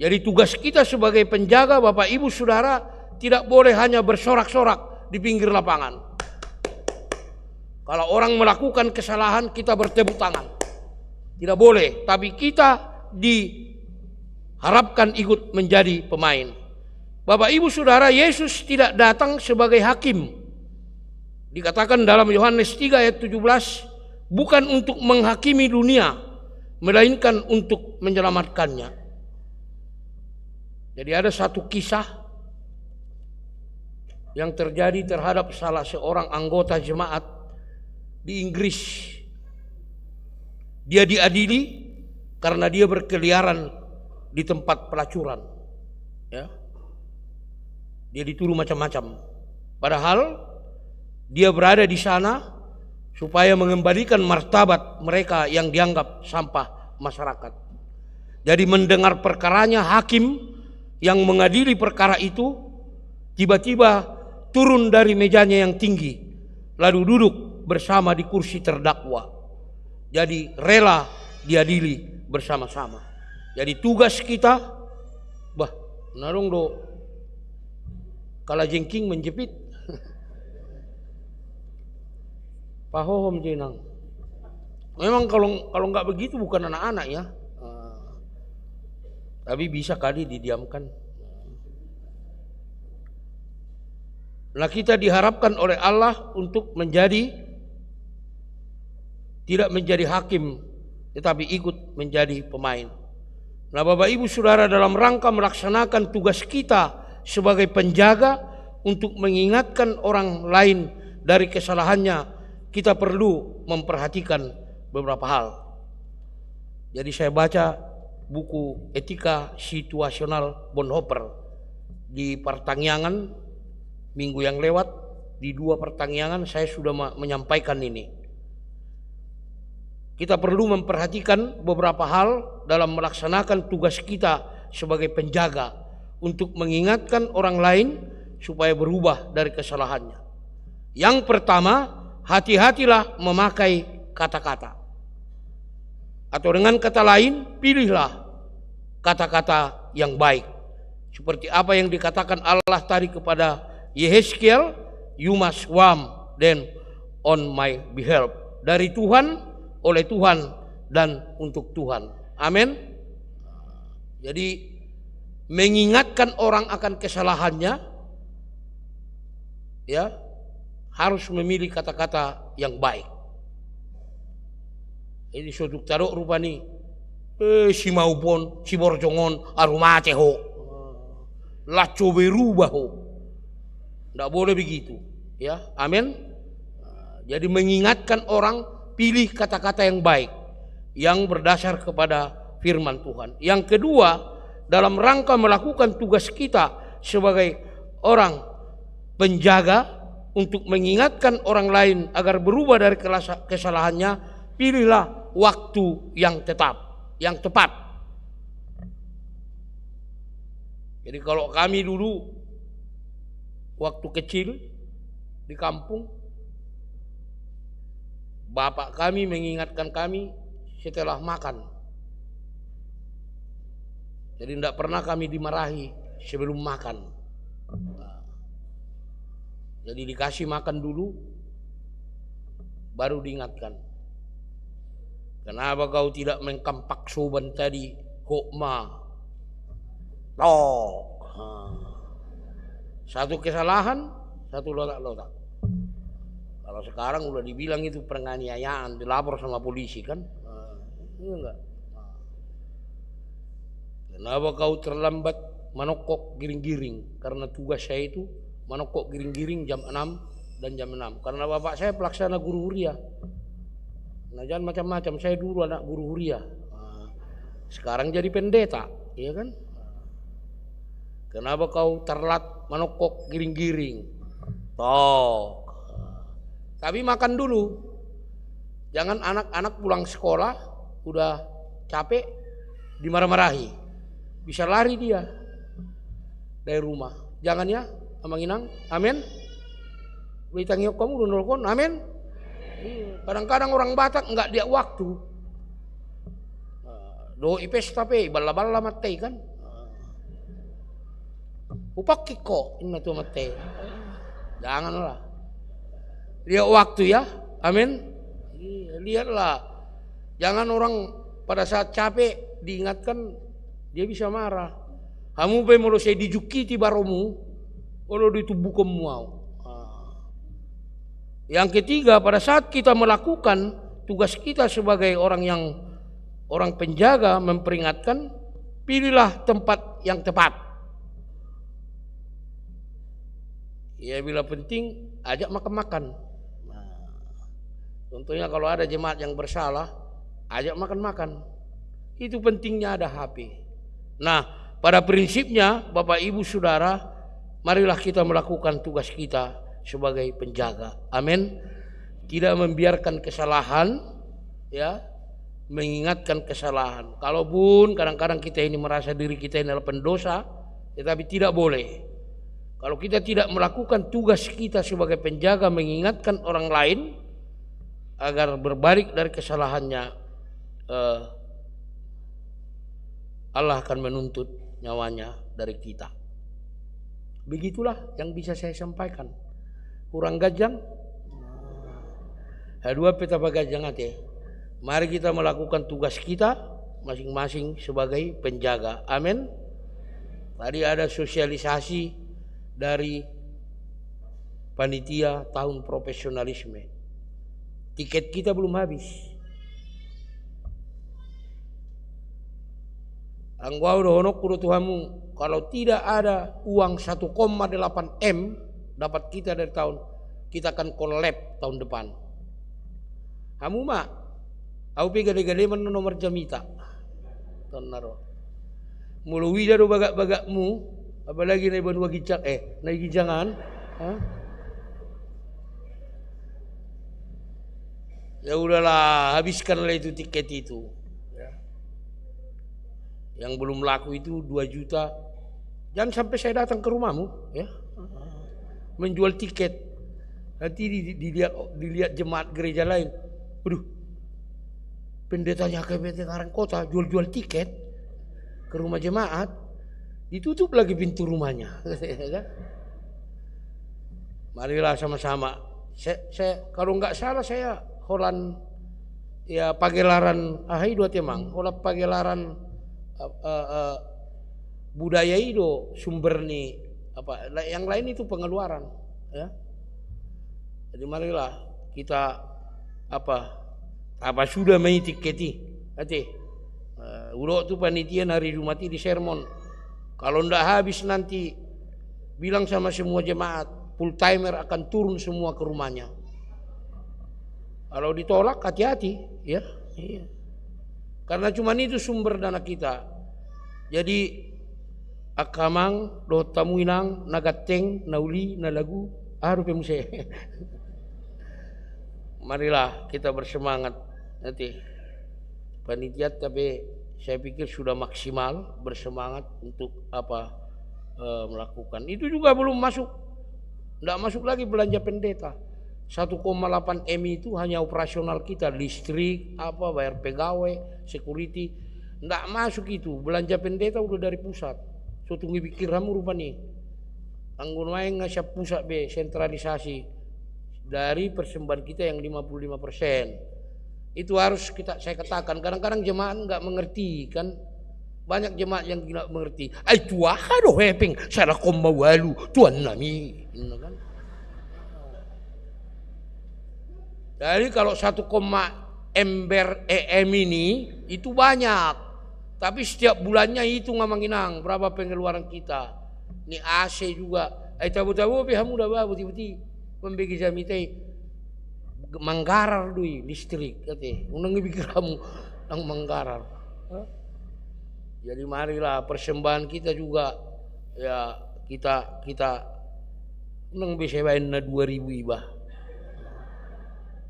Jadi tugas kita sebagai penjaga, Bapak Ibu Saudara, tidak boleh hanya bersorak-sorak di pinggir lapangan. Kalau orang melakukan kesalahan, kita bertepuk tangan. Tidak boleh, tapi kita diharapkan ikut menjadi pemain. Bapak Ibu Saudara, Yesus tidak datang sebagai hakim. Dikatakan dalam Yohanes 3 ayat 17, bukan untuk menghakimi dunia, melainkan untuk menyelamatkannya. Jadi ada satu kisah yang terjadi terhadap salah seorang anggota jemaat di Inggris. Dia diadili karena dia berkeliaran di tempat pelacuran. Ya. Dia dituduh macam-macam. Padahal dia berada di sana supaya mengembalikan martabat mereka yang dianggap sampah masyarakat. Jadi mendengar perkaranya, hakim yang mengadili perkara itu tiba-tiba turun dari mejanya yang tinggi, lalu duduk bersama di kursi terdakwa. Jadi rela diadili bersama-sama. Jadi tugas kita, narung do kala jengking menjepit. Pahohom jenang. Memang kalau nggak begitu bukan anak-anak ya. Tapi bisa kali didiamkan. Nah, kita diharapkan oleh Allah untuk tidak menjadi hakim, tetapi ikut menjadi pemain. Nah, Bapak Ibu Saudara, dalam rangka melaksanakan tugas kita sebagai penjaga untuk mengingatkan orang lain dari kesalahannya, kita perlu memperhatikan beberapa hal. Jadi saya baca buku Etika Situasional Bonhoeffer di Pertangyangan minggu yang lewat. Di 2 pertangyangan saya sudah menyampaikan ini. Kita perlu memperhatikan beberapa hal dalam melaksanakan tugas kita sebagai penjaga untuk mengingatkan orang lain supaya berubah dari kesalahannya. Yang pertama, hati-hatilah memakai kata-kata. Atau dengan kata lain, pilihlah kata-kata yang baik. Seperti apa yang dikatakan Allah tadi kepada Yehezkiel, you must warm them on my behalf. Dari Tuhan, oleh Tuhan, dan untuk Tuhan. Amin. Jadi mengingatkan orang akan kesalahannya, ya, harus memilih kata-kata yang baik. Ini suatu taruk rupani, si maupun si borjongon arumate ho, laco berubah ho, tidak boleh begitu, ya, amin. Jadi mengingatkan orang, pilih kata-kata yang baik, yang berdasar kepada firman Tuhan. Yang kedua, dalam rangka melakukan tugas kita sebagai orang penjaga untuk mengingatkan orang lain agar berubah dari kesalahannya, pilihlah waktu yang tepat. Jadi kalau kami dulu waktu kecil di kampung, bapak kami mengingatkan kami setelah makan. Jadi tidak pernah kami dimarahi sebelum makan. Jadi dikasih makan dulu, baru diingatkan. Kenapa kau tidak mengkampak soban tadi, hokma? Tok. Satu kesalahan, satu lotak-lotak. Kalau sekarang udah dibilang itu penganiayaan, dilapor sama polisi kan? Iya enggak? Kenapa kau terlambat menokok giring-giring? Karena tugas saya itu menokok giring-giring jam 6 dan jam 6. Karena bapak saya pelaksana guru huria. Nah, jangan macam-macam, saya dulu anak guru huria. Sekarang jadi pendeta, iya kan? Kenapa kau terlat menokok giring-giring? Tok. Tapi makan dulu. Jangan anak-anak pulang sekolah udah capek dimarah-marahi. Bisa lari dia dari rumah. Jangan ya, Amanginang. Amin. Witangiok kamu nulkon. Amin. Kadang-kadang orang Batak enggak dia waktu. Do ipes tapi bala-bala matei kan. Upak kiko ini tuh matei. Janganlah. Lihat waktu ya. Amin. Lihatlah. Jangan orang pada saat capek diingatkan dia bisa marah. Hamu pe molo saya dijukiti baromu, olo itu bukom mau. Yang ketiga, pada saat kita melakukan tugas kita sebagai orang penjaga memperingatkan, pilihlah tempat yang tepat. Ya bila penting ajak makan-makan. Contohnya kalau ada jemaat yang bersalah, ajak makan-makan. Itu pentingnya ada HP. Nah, pada prinsipnya Bapak Ibu Saudara, marilah kita melakukan tugas kita sebagai penjaga. Amin. Tidak membiarkan kesalahan, ya, mengingatkan kesalahan. Kalaupun kadang-kadang kita ini merasa diri kita ini adalah pendosa, tetapi tidak boleh. Kalau kita tidak melakukan tugas kita sebagai penjaga mengingatkan orang lain agar berbalik dari kesalahannya, Allah akan menuntut nyawanya dari kita. Begitulah yang bisa saya sampaikan. Kurang gajang, dua peta bagajang ate. Mari kita melakukan tugas kita masing-masing sebagai penjaga. Amin. Tadi ada sosialisasi dari panitia tahun profesionalisme. Tiket kita belum habis. Anggau dohonok kudu Tuhanmu, kalau tidak ada uang 1,8 M dapat kita dari tahun, kita akan collab tahun depan. Kamu mak, aku pi gede-gede mana nomor jamita. Tonaro. Mului dari bagak-bagakmu, apalagi naik benua gijak, naik gijangan. Ya udahlah, habiskanlah itu tiket itu. Yang belum laku itu 2 juta. Jangan sampai saya datang ke rumahmu, ya. Menjual tiket. Nanti dilihat jemaat gereja lain. Waduh, pendetanya KBT Karangkota jual-jual tiket ke rumah jemaat, ditutup lagi pintu rumahnya. Marilah sama-sama. Saya kalau nggak salah saya Holland ya pagelaran ahai dua temang. Holland pagelaran budaya itu sumber nih apa yang lain itu pengeluaran, ya. Jadi marilah kita apa sudah main tiketi udah tuh panitia hari Jumat di sermon, kalau ndak habis nanti bilang sama semua jemaat full timer akan turun semua ke rumahnya. Kalau ditolak hati-hati, ya. Iya. Karena cuma itu sumber dana kita. Jadi akamang do tamuinang nagateng nauli nalagu aru pemuse. Marilah kita bersemangat nanti. Panitia tapi saya pikir sudah maksimal bersemangat untuk melakukan. Itu juga belum masuk. Enggak masuk lagi belanja pendeta. 1,8 M itu hanya operasional kita, listrik, bayar pegawai, security, ndak masuk itu. Belanja pendeta udah dari pusat. So tunggu pikir kamu rupa nih. Anggun main ngasih pusat sentralisasi dari persembahan kita yang 55%. Itu harus saya katakan. Kadang-kadang jemaat nggak mengerti kan. Banyak jemaat yang tidak mengerti. Ay tuaha do hepeng, salah kombawalu, tuan nami, kan? Jadi kalau 1, ember EM ini itu banyak, tapi setiap bulannya itu ngamanginang berapa pengeluaran kita. Ini AC juga, tabu-tabu hamu dah bawa betul-betul membagi jamitai manggarar dui listrik, kate, unang ibig kamu ang manggarar. Jadi marilah persembahan kita juga, ya kita unang bisa bayar na 2.000 ibah.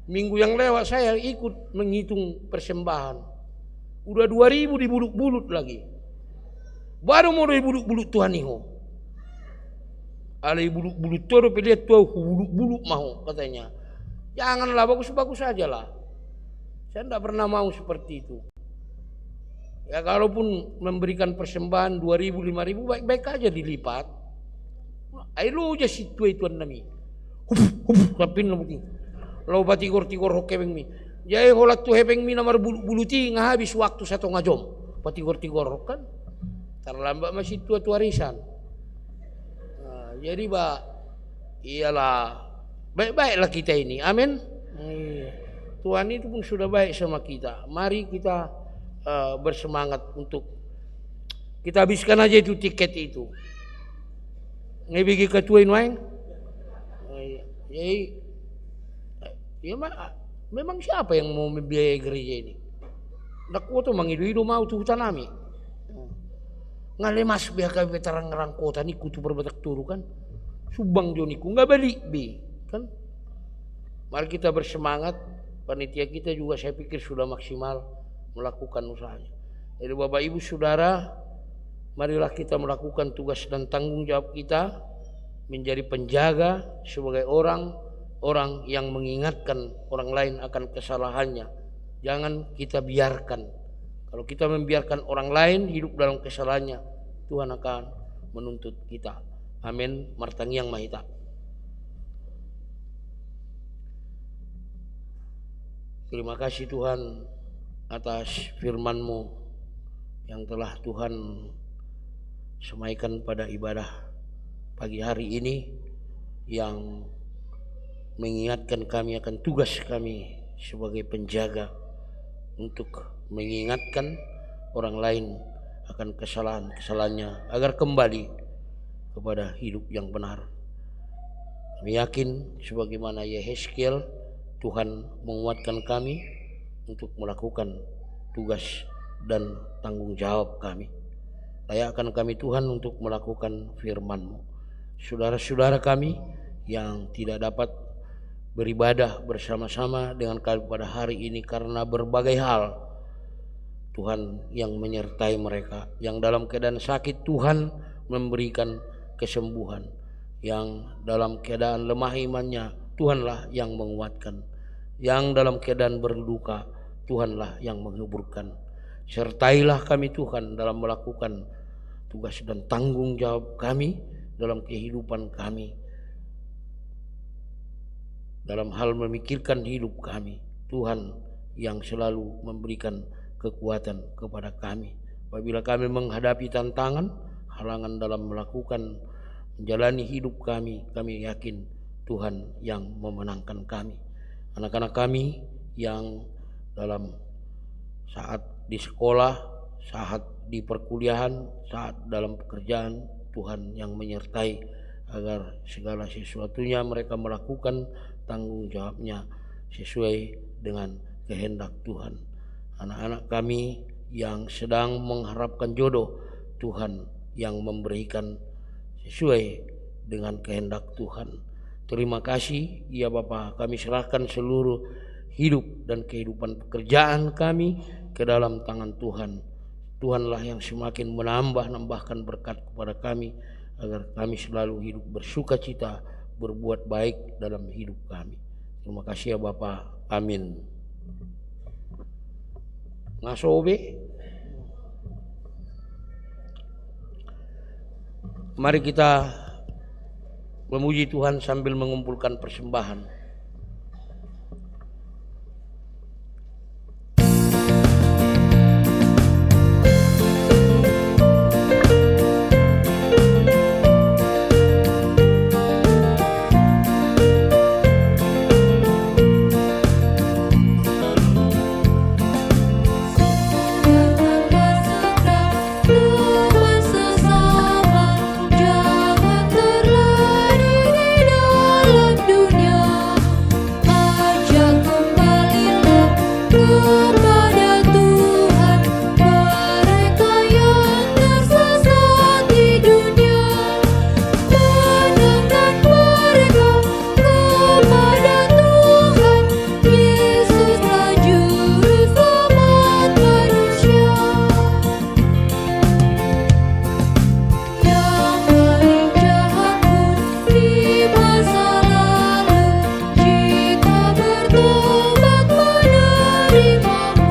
Minggu yang lewat saya ikut menghitung persembahan. Udah 2.000 dibulut-bulut lagi. Baru mau dibulut-bulut Tuhan iho. Alai bulut-bulut toro pelihat tuh bulut-bulut mau katanya. Janganlah bagus-bagus saja lah. Saya tidak pernah mau seperti itu. Ya kalaupun memberikan persembahan 2.000, 5.000 baik-baik aja dilipat. Ayo aja situ Tuhan nami. Lapin lebih. Lau patigor-tigor hokebeng mi. Jadi holat tu hebeng mi namar buluti ngahabis waktu 1 jam. Patigor-tigor kan. terlambat masih tua-tua risan. Nah, jadi iyalah baik-baiklah kita ini, amin. Tuhan itu pun sudah baik sama kita. Mari kita bersemangat untuk kita habiskan aja itu tiket itu. Ngebigi ketuain waeng. Jadi ya memang siapa yang mau membiayai gereja ini? Ndak kuat mangidu-idu mau tuh tanami. Ngalemas biar kami terang-terang kota ni kutu berbatak turu kan. Subang joniku nggak balik bi kan. Mari kita bersemangat. Panitia kita juga saya pikir sudah maksimal melakukan usahanya. Jadi Bapak Ibu Saudara, marilah kita melakukan tugas dan tanggung jawab kita menjadi penjaga sebagai orang yang mengingatkan orang lain akan kesalahannya. Jangan kita biarkan. Kalau kita membiarkan orang lain hidup dalam kesalahannya, Tuhan akan menuntut kita. Amin. Martangiang mahita. Terima kasih Tuhan atas firman-Mu yang telah Tuhan semaikan pada ibadah pagi hari ini, yang mengingatkan kami akan tugas kami sebagai penjaga untuk mengingatkan orang lain akan kesalahan-kesalahannya agar kembali kepada hidup yang benar. Kami yakin sebagaimana Yehezkiel, Tuhan menguatkan kami untuk melakukan tugas dan tanggung jawab kami. Layakkan kami Tuhan untuk melakukan firman-Mu. Saudara-saudara kami yang tidak dapat beribadah bersama-sama dengan kami pada hari ini karena berbagai hal, Tuhan yang menyertai mereka. Yang dalam keadaan sakit, Tuhan memberikan kesembuhan. Yang dalam keadaan lemah imannya, Tuhanlah yang menguatkan. Yang dalam keadaan berduka, Tuhanlah yang menghiburkan. Sertailah kami Tuhan dalam melakukan tugas dan tanggung jawab kami dalam kehidupan kami, dalam hal memikirkan hidup kami. Tuhan yang selalu memberikan kekuatan kepada kami. Apabila kami menghadapi tantangan, halangan dalam melakukan menjalani hidup kami yakin Tuhan yang memenangkan kami. Anak-anak kami yang dalam saat di sekolah, saat di perkuliahan, saat dalam pekerjaan, Tuhan yang menyertai agar segala sesuatunya mereka melakukan tanggung jawabnya sesuai dengan kehendak Tuhan. Anak-anak kami yang sedang mengharapkan jodoh, Tuhan yang memberikan sesuai dengan kehendak Tuhan. Terima kasih ya Bapa, kami serahkan seluruh hidup dan kehidupan pekerjaan kami ke dalam tangan Tuhan. Tuhanlah yang semakin menambahkan berkat kepada kami agar kami selalu hidup bersuka cita, berbuat baik dalam hidup kami. Terima kasih ya Bapa. Amin. Ngasobe. Mari kita memuji Tuhan sambil mengumpulkan persembahan. Terima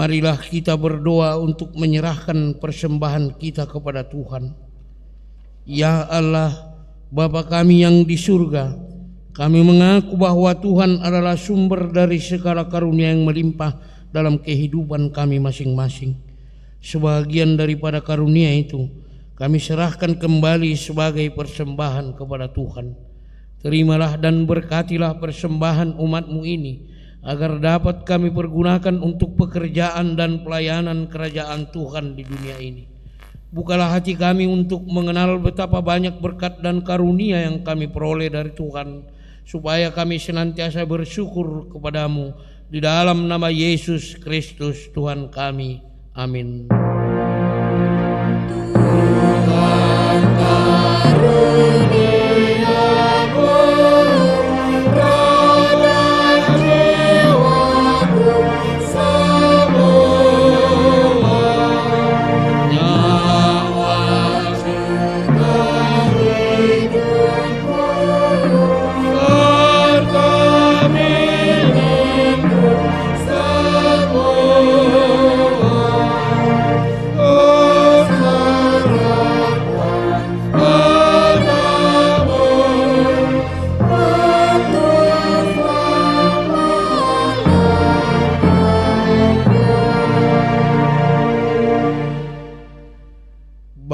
marilah kita berdoa untuk menyerahkan persembahan kita kepada Tuhan. Ya Allah, Bapa kami yang di surga, kami mengaku bahwa Tuhan adalah sumber dari segala karunia yang melimpah dalam kehidupan kami masing-masing. Sebagian daripada karunia itu kami serahkan kembali sebagai persembahan kepada Tuhan. Terimalah dan berkatilah persembahan umat-Mu ini, agar dapat kami pergunakan untuk pekerjaan dan pelayanan kerajaan Tuhan di dunia ini. Bukalah hati kami untuk mengenal betapa banyak berkat dan karunia yang kami peroleh dari Tuhan, supaya kami senantiasa bersyukur kepadamu di dalam nama Yesus Kristus Tuhan kami. Amin.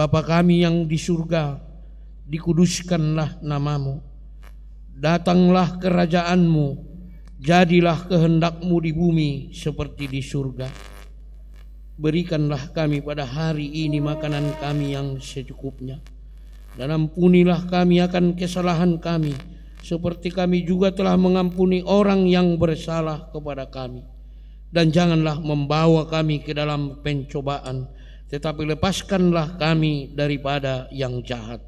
Bapa kami yang di surga, dikuduskanlah namamu. Datanglah kerajaanmu, jadilah kehendak-Mu di bumi seperti di surga. Berikanlah kami pada hari ini makanan kami yang secukupnya. Dan ampunilah kami akan kesalahan kami, seperti kami juga telah mengampuni orang yang bersalah kepada kami. Dan janganlah membawa kami ke dalam pencobaan, tetapi lepaskanlah kami daripada yang jahat.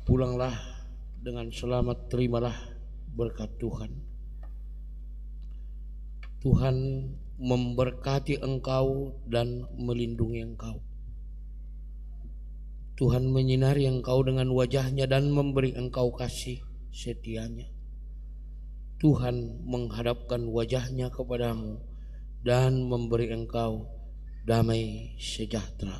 Pulanglah dengan selamat, terimalah berkat Tuhan. Tuhan memberkati engkau dan melindungi engkau. Tuhan menyinari engkau dengan wajah-Nya dan memberi engkau kasih setia-Nya. Tuhan menghadapkan wajah-Nya kepadamu dan memberi engkau damai sejahtera.